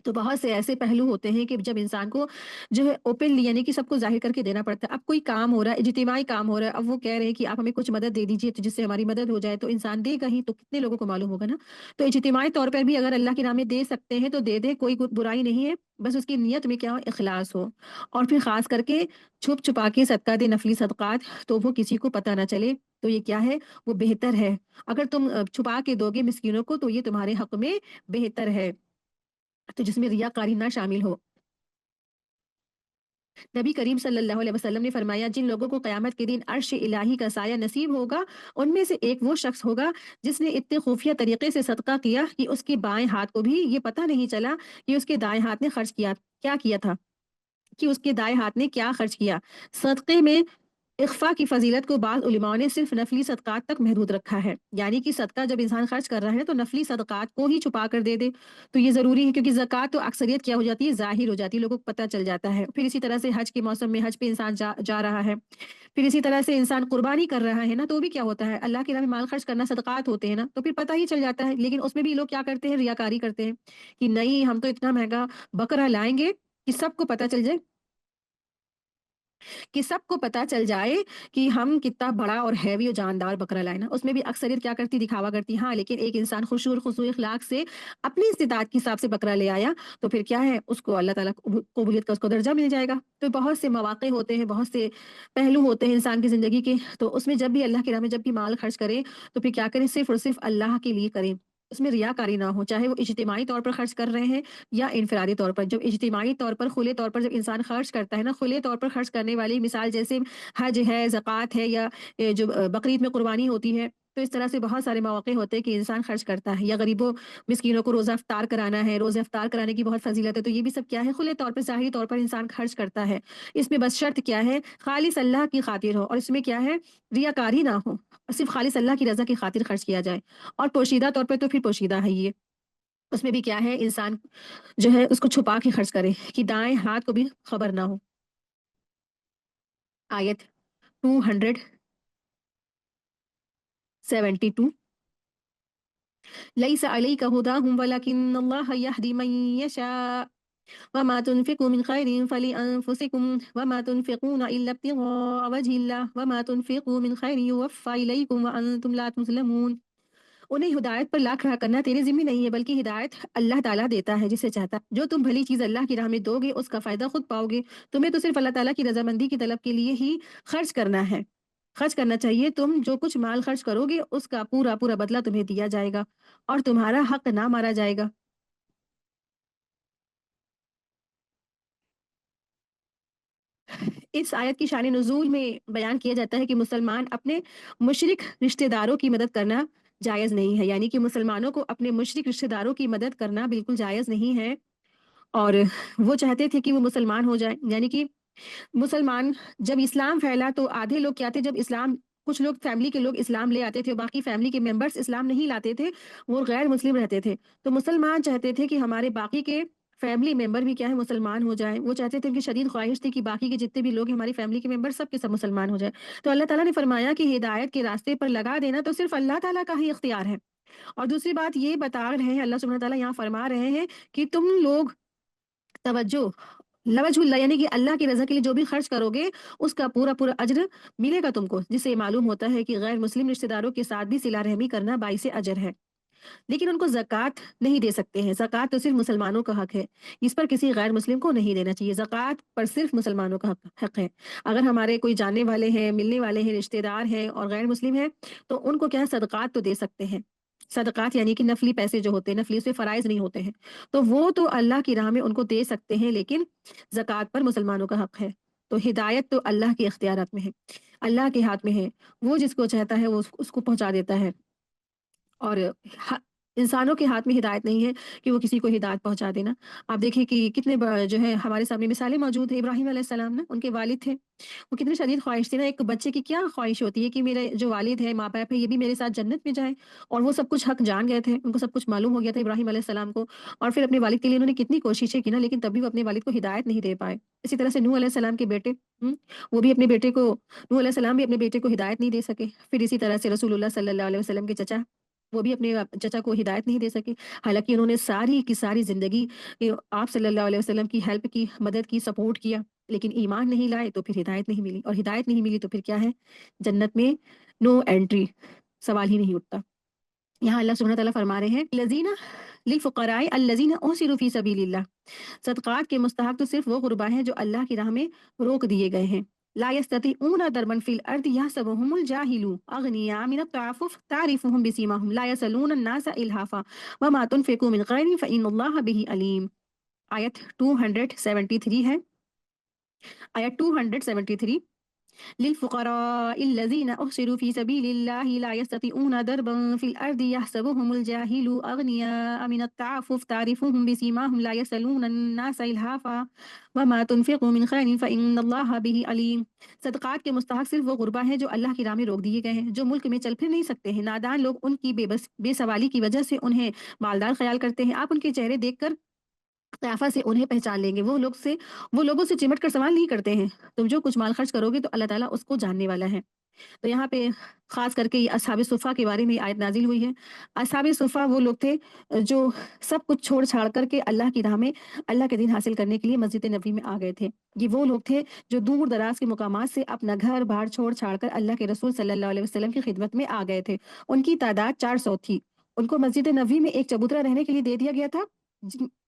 तो बहुत से ऐसे पहलू होते हैं कि जब इंसान को जो है ओपनली यानी कि सबको ज़ाहिर करके देना पड़ता है। अब कोई काम हो रहा है, इज्तिमाई काम हो रहा है, अब वो कह रहे हैं कि आप हमें कुछ मदद दे दीजिए, तो जिससे हमारी मदद हो जाए, तो इंसान देगा ही, तो कितने लोगों को मालूम होगा ना। तो इज्तिमाई तौर पर भी अगर अल्लाह की राह में दे सकते हैं तो दे दें, कोई बुराई नहीं है, बस उसकी नीयत में क्या हो, इखलास हो। और फिर ख़ास करके छुप छुपा के सदका दे, नफली सदक़ात, तो वो किसी को पता ना चले, तो ये क्या है, वो बेहतर है। अगर तुम छुपा के दोगे मिस्कीनों को, तो ये तुम्हारे हक़ में बेहतर है, तो जिसमें रियाकारी ना शामिल हो। नबी करीम सल्लल्लाहु अलैहि वसल्लम ने फरमाया, जिन लोगों को क़यामत के दिन अर्श इलाही का साया नसीब होगा, उनमें से एक वो शख्स होगा जिसने इतने खुफिया तरीके से सदका किया कि उसके बाएं हाथ को भी ये पता नहीं चला कि उसके दाएं हाथ ने खर्च किया क्या किया था, कि उसके दाएं हाथ ने क्या खर्च किया। सदक़े में इख़्फ़ा की फ़ज़ीलत को बाज़ उलमाओं ने सिर्फ़ नफ़ली सदक़ात तक महदूद रखा है। यानी कि सदका जब इंसान खर्च कर रहा है तो नफ़ली सदक़ात को ही छुपा कर दे दे, तो ये ज़रूरी है, क्योंकि ज़कात तो अक्सरियत क्या हो जाती है, ज़ाहिर हो जाती है, लोगों को पता चल जाता है। फिर इसी तरह से हज के मौसम में हज पे इंसान जा जा रहा है, फिर इसी तरह से इंसान कुर्बानी कर रहा है ना, तो भी क्या होता है, अल्लाह की राह में माल खर्च करना सदक़ात होते हैं ना, तो फिर पता ही चल जाता है। लेकिन उसमें भी लोग क्या करते हैं, रियाकारी करते हैं कि नहीं, हम तो इतना महँगा बकरा लाएँगे कि सबको पता चल जाए, कि हम कितना बड़ा और हैवी और जानदार बकरा लाए ना। उसमें भी अक्सरियत क्या करती, दिखावा करती। हाँ, लेकिन एक इंसान खुशूर खुशूर अखलाक से अपनी इस्तिताअत के हिसाब से बकरा ले आया, तो फिर क्या है, उसको अल्लाह ताला कबूलियत का उसको दर्जा मिल जाएगा। तो बहुत से मौक़े होते हैं, बहुत से पहलू होते हैं इंसान की ज़िंदगी के, तो उसमें जब भी अल्लाह की राह में जब भी माल खर्च करें, तो फिर क्या करें, सिर्फ़ और सिर्फ़ अल्लाह के लिए करें। اس میں ریاکاری نہ ہو، چاہے وہ اجتماعی طور پر خرچ کر رہے ہیں یا انفرادی طور پر۔ جب اجتماعی طور پر کھلے طور پر جب انسان خرچ کرتا ہے نا، کھلے طور پر خرچ کرنے والی مثال جیسے حج ہے، زکوٰۃ ہے، یا جو بقرعید میں قربانی ہوتی ہے، تو اس طرح سے بہت سارے مواقع ہوتے ہیں کہ انسان خرچ کرتا ہے، یا غریبوں مسکینوں کو روزہ افطار کرانا ہے، روزہ افطار کرانے کی بہت فضیلت ہے، تو یہ بھی سب کیا ہے، کھلے طور پر ظاہری طور پر انسان خرچ کرتا ہے۔ اس میں بس شرط کیا ہے، خالص اللہ کی خاطر ہو، اور اس میں کیا ہے، ریاکاری نہ ہو، صرف خالص اللہ کی رضا کی خاطر خرچ کیا جائے۔ اور پوشیدہ طور پہ تو پھر پوشیدہ ہے یہ، اس میں بھی کیا ہے، انسان جو ہے اس کو چھپا کے خرچ کرے کہ دائیں ہاتھ کو بھی خبر نہ ہو۔ آیت 272، لیس علیک ہداہم ولکن اللہ یہدی من یشاء وما تنفقوا من خیر فلانفسکم وما تنفقون الا ابتغاء وجہ اللہ وما تنفقوا من خیر یوفى الیکم وانتم لا تظلمون۔ انہیں ہدایت پر لاکھ راہ کرنا تیرے ذمہ نہیں ہے، بلکہ ہدایت اللہ تعالیٰ دیتا ہے جسے چاہتا ہے۔ جو تم بھلی چیز اللہ کی راہ میں دو گے اس کا فائدہ خود پاؤ گے۔ تمہیں تو صرف اللہ تعالیٰ کی رضامندی کی طلب کے لیے ہی خرچ کرنا ہے، خرچ کرنا چاہیے۔ تم جو کچھ مال خرچ کرو گے اس کا پورا پورا بدلہ تمہیں دیا جائے گا اور تمہارا حق نہ مارا جائے گا۔ اس آیت کی شان نزول میں بیان کیا جاتا ہے کہ مسلمان اپنے مشرک رشتہ داروں کی مدد کرنا جائز نہیں ہے، یعنی کہ مسلمانوں کو اپنے مشرک رشتہ داروں کی مدد کرنا بالکل جائز نہیں ہے۔ اور وہ چاہتے تھے کہ وہ مسلمان ہو جائیں، یعنی کہ مسلمان جب اسلام پھیلا تو آدھے لوگ کیا تھے، جب اسلام کچھ لوگ فیملی کے لوگ اسلام لے آتے تھے، باقی فیملی کے ممبرس اسلام نہیں لاتے تھے، وہ غیر مسلم رہتے تھے، تو مسلمان چاہتے تھے کہ ہمارے باقی کے فیملی ممبر بھی کیا ہے، مسلمان ہو جائیں۔ وہ چاہتے تھے، ان کی شدید خواہش تھی کہ باقی کے جتنے بھی لوگ ہیں ہماری فیملی کے ممبر سب کے سب مسلمان ہو جائیں۔ تو اللہ تعالیٰ نے فرمایا کہ ہدایت کے راستے پر لگا دینا تو صرف اللہ تعالیٰ کا ہی اختیار ہے۔ اور دوسری بات یہ بتا رہے ہیں، اللہ سبحانہ وتعالیٰ یہاں فرما رہے ہیں کہ تم لوگ توجہ، لوجہ اللہ یعنی کہ اللہ کی رضا کے لیے جو بھی خرچ کرو گے اس کا پورا پورا اجر ملے گا تم کو، جس سے معلوم ہوتا ہے کہ غیر مسلم رشتہ داروں کے ساتھ بھی صلہ رحمی کرنا باعث اجر ہے۔ لیکن ان کو زکوٰۃ نہیں دے سکتے ہیں، زکوٰۃ تو صرف مسلمانوں کا حق ہے، اس پر کسی غیر مسلم کو نہیں دینا چاہیے، زکوٰۃ پر صرف مسلمانوں کا حق ہے۔ اگر ہمارے کوئی جاننے والے ہیں، ملنے والے ہیں، رشتہ دار ہیں اور غیر مسلم ہیں تو ان کو کیا ہے، صدقات تو دے سکتے ہیں۔ صدقات یعنی کہ نفلی پیسے جو ہوتے ہیں، نفلی سے فرائض نہیں ہوتے ہیں، تو وہ تو اللہ کی راہ میں ان کو دے سکتے ہیں، لیکن زکوٰۃ پر مسلمانوں کا حق ہے۔ تو ہدایت تو اللہ کے اختیارات میں ہے، اللہ کے ہاتھ میں ہے، وہ جس کو چاہتا ہے وہ اس کو پہنچا دیتا ہے۔ اور انسانوں کے ہاتھ میں ہدایت نہیں ہے کہ وہ کسی کو ہدایت پہنچا دینا۔ آپ دیکھیں کہ کتنے جو ہے ہمارے سامنے مثالیں موجود ہیں، ابراہیم علیہ السلام نا، ان کے والد تھے، وہ کتنی شدید خواہش تھی نا، ایک بچے کی کیا خواہش ہوتی ہے کہ میرے جو والد ہے، ماں باپ ہے، یہ بھی میرے ساتھ جنت میں جائیں، اور وہ سب کچھ حق جان گئے تھے، ان کو سب کچھ معلوم ہو گیا تھا ابراہیم علیہ السلام کو، اور پھر اپنے والد کے لیے انہوں نے کتنی کوششیں کی نا، لیکن تب بھی وہ اپنے والد کو ہدایت نہیں دے پائے۔ اسی طرح سے نوح علیہ السلام کے بیٹے، وہ بھی اپنے بیٹے کو، نوح علیہ السلام بھی اپنے بیٹے کو ہدایت نہیں دے سکے۔ پھر اسی طرح سے رسول اللہ صلی اللہ علیہ وسلم کے چچا، وہ بھی اپنے چچا کو ہدایت نہیں دے سکے، حالانکہ انہوں نے ساری کی ساری زندگی آپ صلی اللہ علیہ وسلم کی ہیلپ کی، مدد کی، سپورٹ کیا، لیکن ایمان نہیں لائے تو پھر ہدایت نہیں ملی، اور ہدایت نہیں ملی تو پھر کیا ہے، جنت میں نو انٹری، سوال ہی نہیں اٹھتا۔ یہاں اللہ سبحانہ تعالیٰ فرما رہے ہیں لذین للفقراء الذین احصروا فی سبیل اللہ، صدقات کے مستحق تو صرف وہ غربا ہیں جو اللہ کی راہ میں روک دیے گئے ہیں۔ لا يستطيعون ضربا في الارض يحسبهم الجاهل اغنياء من التعفف تعرفهم بسيماهم لا يسألون الناس الحافا وما تنفقوا من خير فإن الله به عليم۔ آیت 273 ہے، آیت 273، للفقراء الذين أحصروا في سبيل الله لا يستطيعون ضربا في الأرض يحسبهم الجاهل أغنياء من التعفف تعرفهم بسيماهم لا يسألون الناس إلحافا وما تنفقوا من خير فإن الله به عليم۔ صدقات کے مستحق صرف وہ غربا ہیں جو اللہ کی راہ میں روک دیے گئے ہیں، جو ملک میں چل پھر نہیں سکتے ہیں۔ نادان لوگ ان کی بے سوالی کی وجہ سے انہیں مالدار خیال کرتے ہیں، آپ ان کے چہرے دیکھ کر قیافہ سے انہیں پہچان لیں گے، وہ لوگوں سے چمٹ کر سوال نہیں کرتے ہیں۔ تم جو کچھ مال خرچ کرو گے تو اللہ تعالیٰ اس کو جاننے والا ہے۔ تو یہاں پہ خاص کر کے یہ اصحاب صفہ کے بارے میں آیت نازل ہوئی ہے۔ اصحاب صفہ وہ لوگ تھے جو سب کچھ چھوڑ چھاڑ کر کے اللہ کی راہ میں، اللہ کے دین حاصل کرنے کے لیے مسجد نبوی میں آ گئے تھے۔ یہ وہ لوگ تھے جو دور دراز کے مقامات سے اپنا گھر بار چھوڑ چھاڑ کر اللہ کے رسول صلی اللہ علیہ وسلم کی خدمت میں آ گئے تھے۔ ان کی تعداد 400 تھی۔ ان کو مسجد نبوی میں ایک چبوترا رہنے کے لیے دے دیا گیا تھا،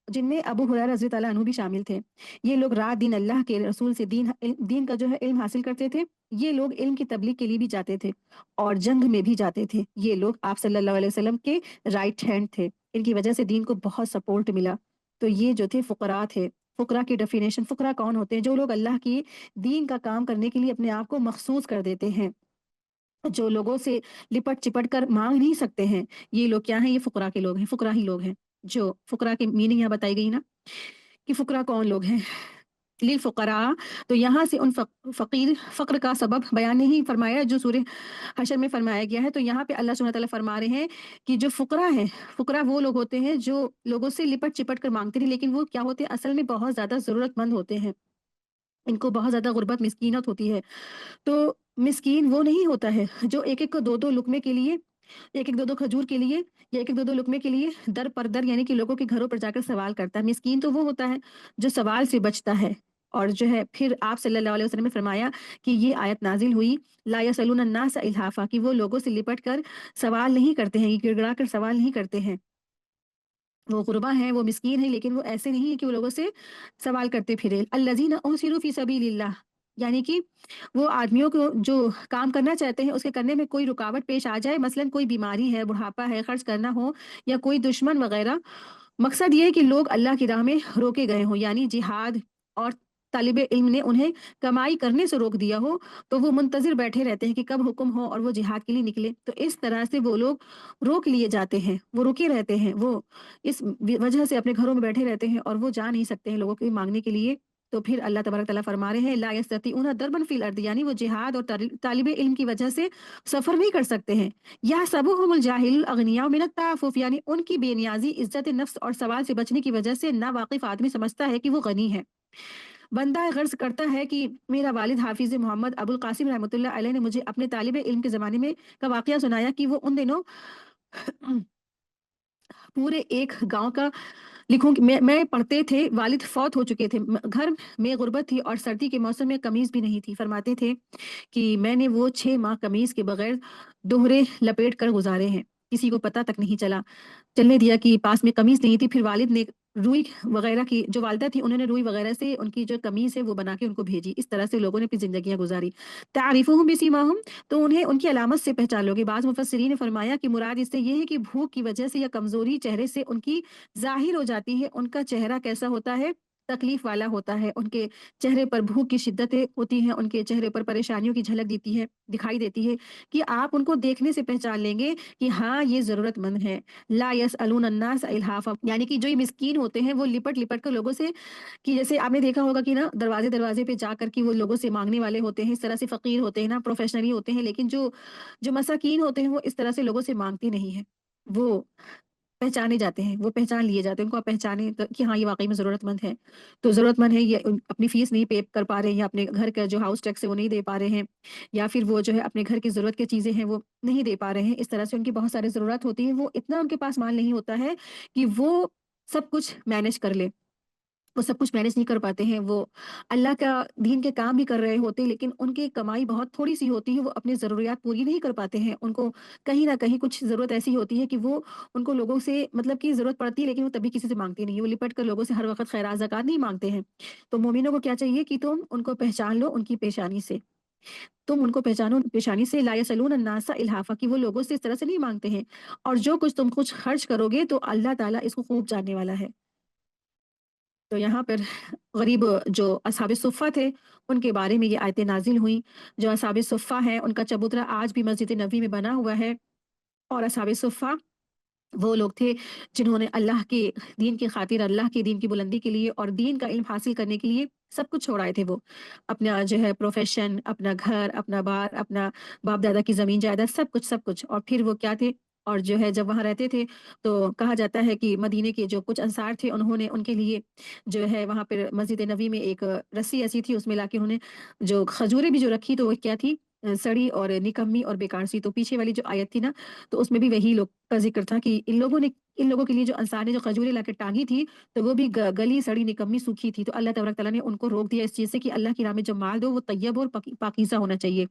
जिनमें अबू हुरैरा रज़ी अल्लाह अन्हु भी शामिल थे। ये लोग रात दिन अल्लाह के रसूल से दीन का जो है इल्म हासिल करते थे। ये लोग इल्म की तबलीग के लिए भी जाते थे और जंग में भी जाते थे। ये लोग आप सल्लल्लाहु अलैहि वसल्लम के राइट हैंड थे। इनकी वजह से दीन को बहुत सपोर्ट मिला। तो ये जो थे फ़ुक़रा थे। फ़ुक़रा की डेफ़िनेशन, फ़ुक़रा कौन होते हैं? जो लोग अल्लाह की दीन का काम करने के लिए अपने आप को मख़सूस कर देते हैं। जो लोगों से लिपट-चिपट कर माँग नहीं सकते हैं, ये लोग क्या हैं? ये फ़ुक़रा के लोग हैं, फ़ुक़रा ही लोग हैं। जो फ़ुक़रा की मीनिंग यहाँ बताई गई ना कि फ़ुक़रा कौन लोग हैं? लिल फ़ुक़रा, तो यहाँ से उन फ़क़ीर फ़क़्र का सबब बयान नहीं फरमाया जो सूरह हशर में फरमाया गया है। तो यहाँ पे अल्लाह सुब्हानहू व तआला फरमा रहे हैं कि जो फ़ुक़रा हैं, फ़ुक़रा वो लोग होते हैं जो लोगों से लिपट-चिपट कर माँगते नहीं, लेकिन वो क्या होते हैं? असल में बहुत ज़्यादा ज़रूरतमंद होते हैं। इनको बहुत ज़्यादा गुर्बत, मिस्कीनत होती है। तो मिस्कीन वो नहीं होता है जो एक-एक को 2-2 लुक़मे के लिए, 1-1 2-2 खजूर के लिए या 1-1 2-2 लुक़मे के लिए दर पर दर यानी कि लोगों के घरों पर जाकर सवाल करता है। मिस्कीन तो वो होता है जो सवाल से बचता है। और जो है फिर आप सल्लल्लाहु अलैहि वसल्लम ने फरमाया कि ये आयत नाज़िल हुई, ला यसअलून अन्नास इल्हाफ़ा, कि वो लोगों से लिपट कर सवाल नहीं करते हैं, ये गिड़गिड़ा कर सवाल नहीं करते हैं। वो गुरबा हैं, वो मिस्कीन हैं, लेकिन वो ऐसे नहीं है कि वो लोगों से सवाल करते फिरे। अल्लज़ीना उहसिरू फ़ी सबीलिल्लाह, यानी कि वो आदमियों को जो काम करना चाहते हैं, उसके करने में कोई रुकावट पेश आ जाए, मसलन कोई बीमारी है, बुढ़ापा है, खर्च करना हो या कोई दुश्मन वग़ैरह। मकसद ये है कि लोग अल्लाह की राह में रोके गए हों, यानी जिहाद और तालिबे इल्म ने उन्हें कमाई करने से रोक दिया हो, तो वो मुंतज़िर बैठे रहते हैं कि कब हुक्म हो और वो जिहाद के लिए निकले। तो इस तरह से वो लोग रोक लिए जाते हैं, वो रुके रहते हैं, वो इस वजह से अपने घरों में बैठे रहते हैं और वो जा नहीं सकते हैं लोगों के माँगने के लिए। तो फिर अल्लाह तबारक तआला फरमा रहे हैं, ला यस्ततीऊन दरबन फ़िल अर्द, यानी वो जिहाद और तालिबे इल्म की वजह से सफ़र नहीं कर सकते हैं। यहसबुहुमुल जाहिलुल अग़निया मिनत तअफ़्फ़ुफ़, यानी उनकी बेनियाज़ी, इज़्ज़त नफ्स और सवाल से बचने की वजह से नावाकिफ़ आदमी समझता है कि वो गनी है। बंदा गर्ज़ करता है कि मेरा वालिद हाफ़िज़ मोहम्मद अबुल क़ासिम रहमतुल्लाह अलैह ने मुझे अपने तालिबे इल्म के ज़माने में का वाक़या सुनाया कि वो उन दिनों पूरे एक गाँव का लिखूँगी, मैं पढ़ते थे, वालिद फ़ौत हो चुके थे। घर में गुर्बत थी और सर्दी के मौसम में कमीज़ भी नहीं थी। फरमाते थे कि मैंने वो 6 माह कमीज़ के बगैर दोहरे लपेट कर गुज़ारे हैं। किसी को पता तक नहीं चलने दिया कि पास में कमीज़ नहीं थी। फिर वालिद ने रुई वग़ैरह की, जो वालिदा थी, उन्होंने रुई वग़ैरह से उनकी जो कमीज़ है वो बना के उनको भेजी। इस तरह से लोगों ने अपनी ज़िंदगियाँ गुज़ारी। तारिफ़ुहुम बिसीमाहुम, तो उन्हें उनकी अलामत से पहचान लोगे। बाज़ मुफ़स्सिरीन ने फरमाया कि मुराद इससे ये है कि भूख की वजह से या कमज़ोरी चेहरे से उनकी ज़ाहिर हो जाती है। उनका चेहरा कैसा होता है? तकलीफ़ वाला होता है। उनके चेहरे पर भूख की शिद्दतें होती हैं, उनके चेहरे पर परेशानियों की झलक दिखाई देती है कि आप उनको देखने से पहचान लेंगे कि हाँ, ये ज़रूरतमंद है। ला यसअलून अन्नास इल्हाफ़ा, यानी कि जो ये मिस्कीन होते हैं, वो लिपट-लिपट कर लोगों से, कि जैसे आपने देखा होगा कि ना दरवाज़े-दरवाज़े पे जाकर के वो लोगों से माँगने वाले होते हैं, इस तरह से फ़कीर होते हैं ना, प्रोफ़ेशनली होते हैं, लेकिन जो जो मसाकीन होते हैं, वो इस तरह से लोगों से माँगते नहीं हैं। वो पहचाने जाते हैं, वो पहचान लिए जाते हैं, उनको आप पहचाने कि हाँ, ये वाक़ई में ज़रूरतमंद है। तो ज़रूरतमंद है, ये अपनी फ़ीस नहीं पे कर पा रहे हैं, या अपने घर का जो हाउस टैक्स है वो नहीं दे पा रहे हैं, या फिर वो जो है अपने घर की ज़रूरत की चीज़ें हैं वो नहीं दे पा रहे हैं। इस तरह से उनकी बहुत सारी ज़रूरत होती है, वो इतना उनके पास माल नहीं होता है कि वो सब कुछ मैनेज कर लें। वो सब कुछ मैनेज नहीं कर पाते हैं, वो अल्लाह का दीन के काम भी कर रहे होते हैं, लेकिन उनकी कमाई बहुत थोड़ी-सी होती है, वो अपनी ज़रूरियात पूरी नहीं कर पाते हैं। उनको कहीं न कहीं कुछ ज़रूरत ऐसी होती है कि वो, उनको लोगों से मतलब कि ज़रूरत पड़ती है, लेकिन वो तभी किसी से माँगते नहीं हैं। वो लिपट कर लोगों से हर वक़्त खैरात ज़कात नहीं माँगते हैं। तो मोमिनों को क्या चाहिए कि तुम उनको पहचान लो उनकी पेशानी से। तुम उनको पहचानो उनकी पेशानी से, ला यसअलून अन्नासा इल्हाफ़ा, कि वो लोगों से इस तरह से नहीं माँगते हैं। और जो कुछ खर्च करोगे तो अल्लाह ताला इसको खूब जानने वाला है। तो यहाँ पर गरीब जो अस्हाब सुफ़्फ़ा थे, उनके बारे में ये आयतें नाज़िल हुईं। जो अस्हाब सुफ़्फ़ा हैं, उनका चबूतरा आज भी मस्जिद नबवी में बना हुआ है। और अस्हाब सुफ़्फ़ा वो लोग थे जिन्होंने अल्लाह के दीन की खातिर, अल्लाह के दीन की बुलंदी के लिए और दीन का इल्म हासिल करने के लिए सब कुछ छोड़ आए थे वो। अपना जो है प्रोफ़ेशन, अपना घर, अपना बार, अपना बाप-दादा की ज़मीन जायदाद, सब कुछ। और फिर वो क्या थे, और जो है जब वहाँ रहते थे, तो कहा जाता है कि मदीने के जो कुछ अंसार थे, उन्होंने उनके लिए जो है वहाँ पर मस्जिद नबी में एक रस्सी ऐसी थी, उसमें लाके उन्होंने जो खजूरें भी जो रखी, तो वो क्या थी, सड़ी और निकम्मी और बेकार सी। तो पीछे वाली जो आयत थी ना, तो उसमें भी वही लोग का ज़िक्र था कि इन लोगों के लिए जो अंसार ने जो खजूरें लाके टाँगी थी, तो वो भी गली, सड़ी, निकम्मी, सूखी थी। तो अल्लाह तबारक तआला ने उनको रोक दिया इस चीज़ से कि अल्लाह की राह में जो माल दो वो तय्यब और पाकीज़ा होना चाहिए।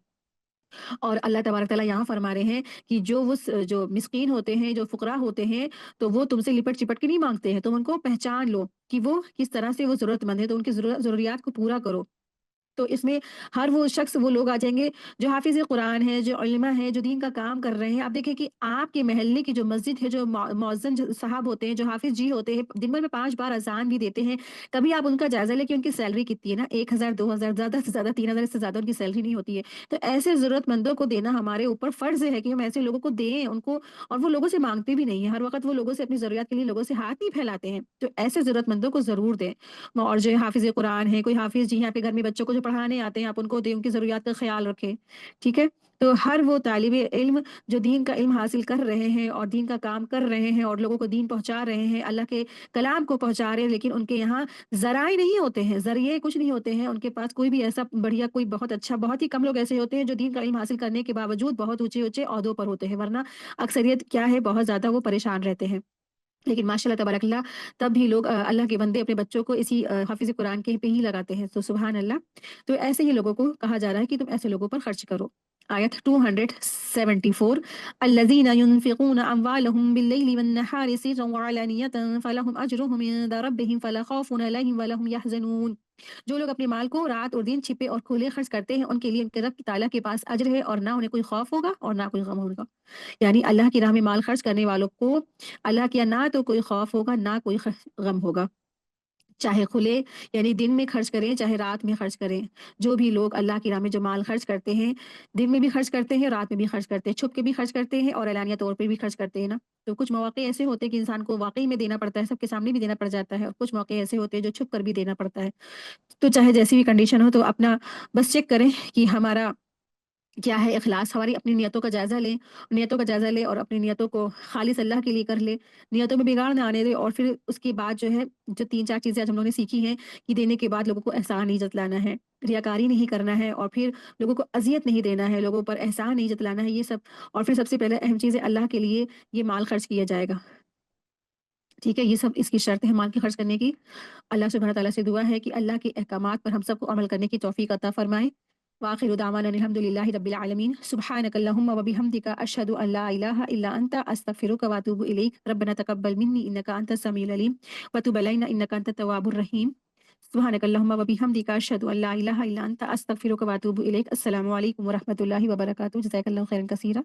اور اللہ تبارک تعالیٰ یہاں فرما رہے ہیں کہ جو مسکین ہوتے ہیں، جو فقراء ہوتے ہیں، تو وہ تم سے لپٹ چپٹ کے نہیں مانگتے ہیں، تم ان کو پہچان لو کہ وہ کس طرح سے وہ ضرورت مند ہے، تو ان کی ضروریات کو پورا کرو۔ تو اس میں ہر وہ شخص، وہ لوگ آ جائیں گے جو حافظ قرآن ہے، جو علماء ہیں، جو دین کا کام کر رہے ہیں۔ آپ دیکھیں کہ آپ کے محلے کی جو مسجد ہے، جو مؤذن صاحب ہوتے ہیں، جو حافظ جی ہوتے ہیں، دن بھر میں 5 بار اذان بھی دیتے ہیں۔ کبھی آپ ان کا جائزہ لیں کہ ان کی سیلری کتنی ہے نا، 1000 2000، زیادہ سے زیادہ 3000 سے زیادہ ان کی سیلری نہیں ہوتی ہے۔ تو ایسے ضرورت مندوں کو دینا ہمارے اوپر فرض ہے کہ ہم ایسے لوگوں کو دیں ان کو، اور وہ لوگوں سے مانگتے بھی نہیں ہیں، ہر وقت وہ لوگوں سے اپنی ضروریات کے لیے لوگوں سے ہاتھ نہیں پھیلاتے ہیں۔ تو ایسے ضرورت مندوں کو ضرور دیں۔ اور جو حافظ قرآن ہے، کوئی حافظ جی یہاں پہ گھر میں بچوں کو جو پڑھانے آتے ہیں، آپ ان کو دیں، ان کی ضروریات کا خیال رکھیں، ٹھیک ہے؟ تو ہر وہ طالب علم جو دین کا علم حاصل کر رہے ہیں اور دین کا کام کر رہے ہیں اور لوگوں کو دین پہنچا رہے ہیں، اللہ کے کلام کو پہنچا رہے ہیں، لیکن ان کے یہاں ذرائع نہیں ہوتے ہیں، ذریعے کچھ نہیں ہوتے ہیں، ان کے پاس کوئی بھی ایسا بڑھیا، کوئی بہت اچھا، بہت ہی کم لوگ ایسے ہوتے ہیں جو دین کا علم حاصل کرنے کے باوجود بہت اونچے اونچے عہدوں پر ہوتے ہیں، ورنہ اکثریت کیا ہے، بہت زیادہ وہ پریشان رہتے ہیں۔ لیکن ماشاء اللہ تبارک اللہ، تب بھی لوگ اللہ کے بندے اپنے بچوں کو اسی حافظ قرآن کے پہ ہی لگاتے ہیں، تو سبحان اللہ۔ تو ایسے ہی لوگوں کو کہا جا رہا ہے کہ تم ایسے لوگوں پر خرچ کرو۔ آیت 274، الذین ينفقون اموالهم باللیل والنہار سرا وعلانیۃ فلهم اجرهم عند ربهم فلا خوف علیہم ولا هم يحزنون۔ جو لوگ اپنے مال کو رات اور دن چھپے اور کھلے خرچ کرتے ہیں، ان کے لیے ان کے رب تعالیٰ کے پاس اجر ہے، اور نہ انہیں کوئی خوف ہوگا اور نہ کوئی غم ہوگا۔ یعنی اللہ کی راہ میں مال خرچ کرنے والوں کو اللہ کے نہ تو کوئی خوف ہوگا، نہ کوئی غم ہوگا، چاہے کھلے یعنی دن میں خرچ کریں، چاہے رات میں خرچ کریں۔ جو بھی لوگ اللہ کی راہ میں جو مال خرچ کرتے ہیں، دن میں بھی خرچ کرتے ہیں، رات میں بھی خرچ کرتے ہیں، چھپ کے بھی خرچ کرتے ہیں اور اعلانیہ طور پہ بھی خرچ کرتے ہیں نا، تو کچھ مواقع ایسے ہوتے ہیں کہ انسان کو واقعی میں دینا پڑتا ہے، سب کے سامنے بھی دینا پڑ جاتا ہے، اور کچھ موقع ایسے ہوتے ہیں جو چھپ کر بھی دینا پڑتا ہے۔ تو چاہے جیسی بھی کنڈیشن ہو، تو اپنا بس چیک کریں کہ ہمارا کیا ہے اخلاص، ہماری اپنی نیتوں کا جائزہ لیں، نیتوں کا جائزہ لیں اور اپنی نیتوں کو خالص اللہ کے لیے کر لیں، نیتوں میں بگاڑ نہ آنے دیں، اور پھر اس کے بعد جو ہے، جو 3 4 چیزیں آج ہم لوگوں نے سیکھی ہیں کہ دینے کے بعد لوگوں کو احسان نہیں جتلانا ہے، ریاکاری نہیں کرنا ہے، اور پھر لوگوں کو اذیت نہیں دینا ہے، لوگوں پر احسان نہیں جتلانا ہے، یہ سب۔ اور پھر سب سے پہلے اہم چیز ہے، اللہ کے لیے یہ مال خرچ کیا جائے گا، ٹھیک ہے؟ یہ سب اس کی شرط ہے مال کی خرچ کرنے کی۔ اللہ سبحانہ تعالیٰ سے دعا ہے کہ اللہ کے احکامات پر ہم سب کو عمل کرنے کی توفیق عطا فرمائے۔ وآخر دعوانا الحمد للہ رب العالمین، سبحانک اللہم وبحمدک، اشہد ان لا الہ الا انت، استغفرک واتوب الیک، ربنا تقبل منی انک انت السمیع العلیم وتب علینا انک انت التواب الرحیم، سبحانک اللہم وبحمدک، اشہد ان لا الہ الا انت، استغفرک واتوب الیک۔ السلام علیکم ورحمۃ اللہ وبرکاتہ، جزاک اللہ خیرا کثیرا۔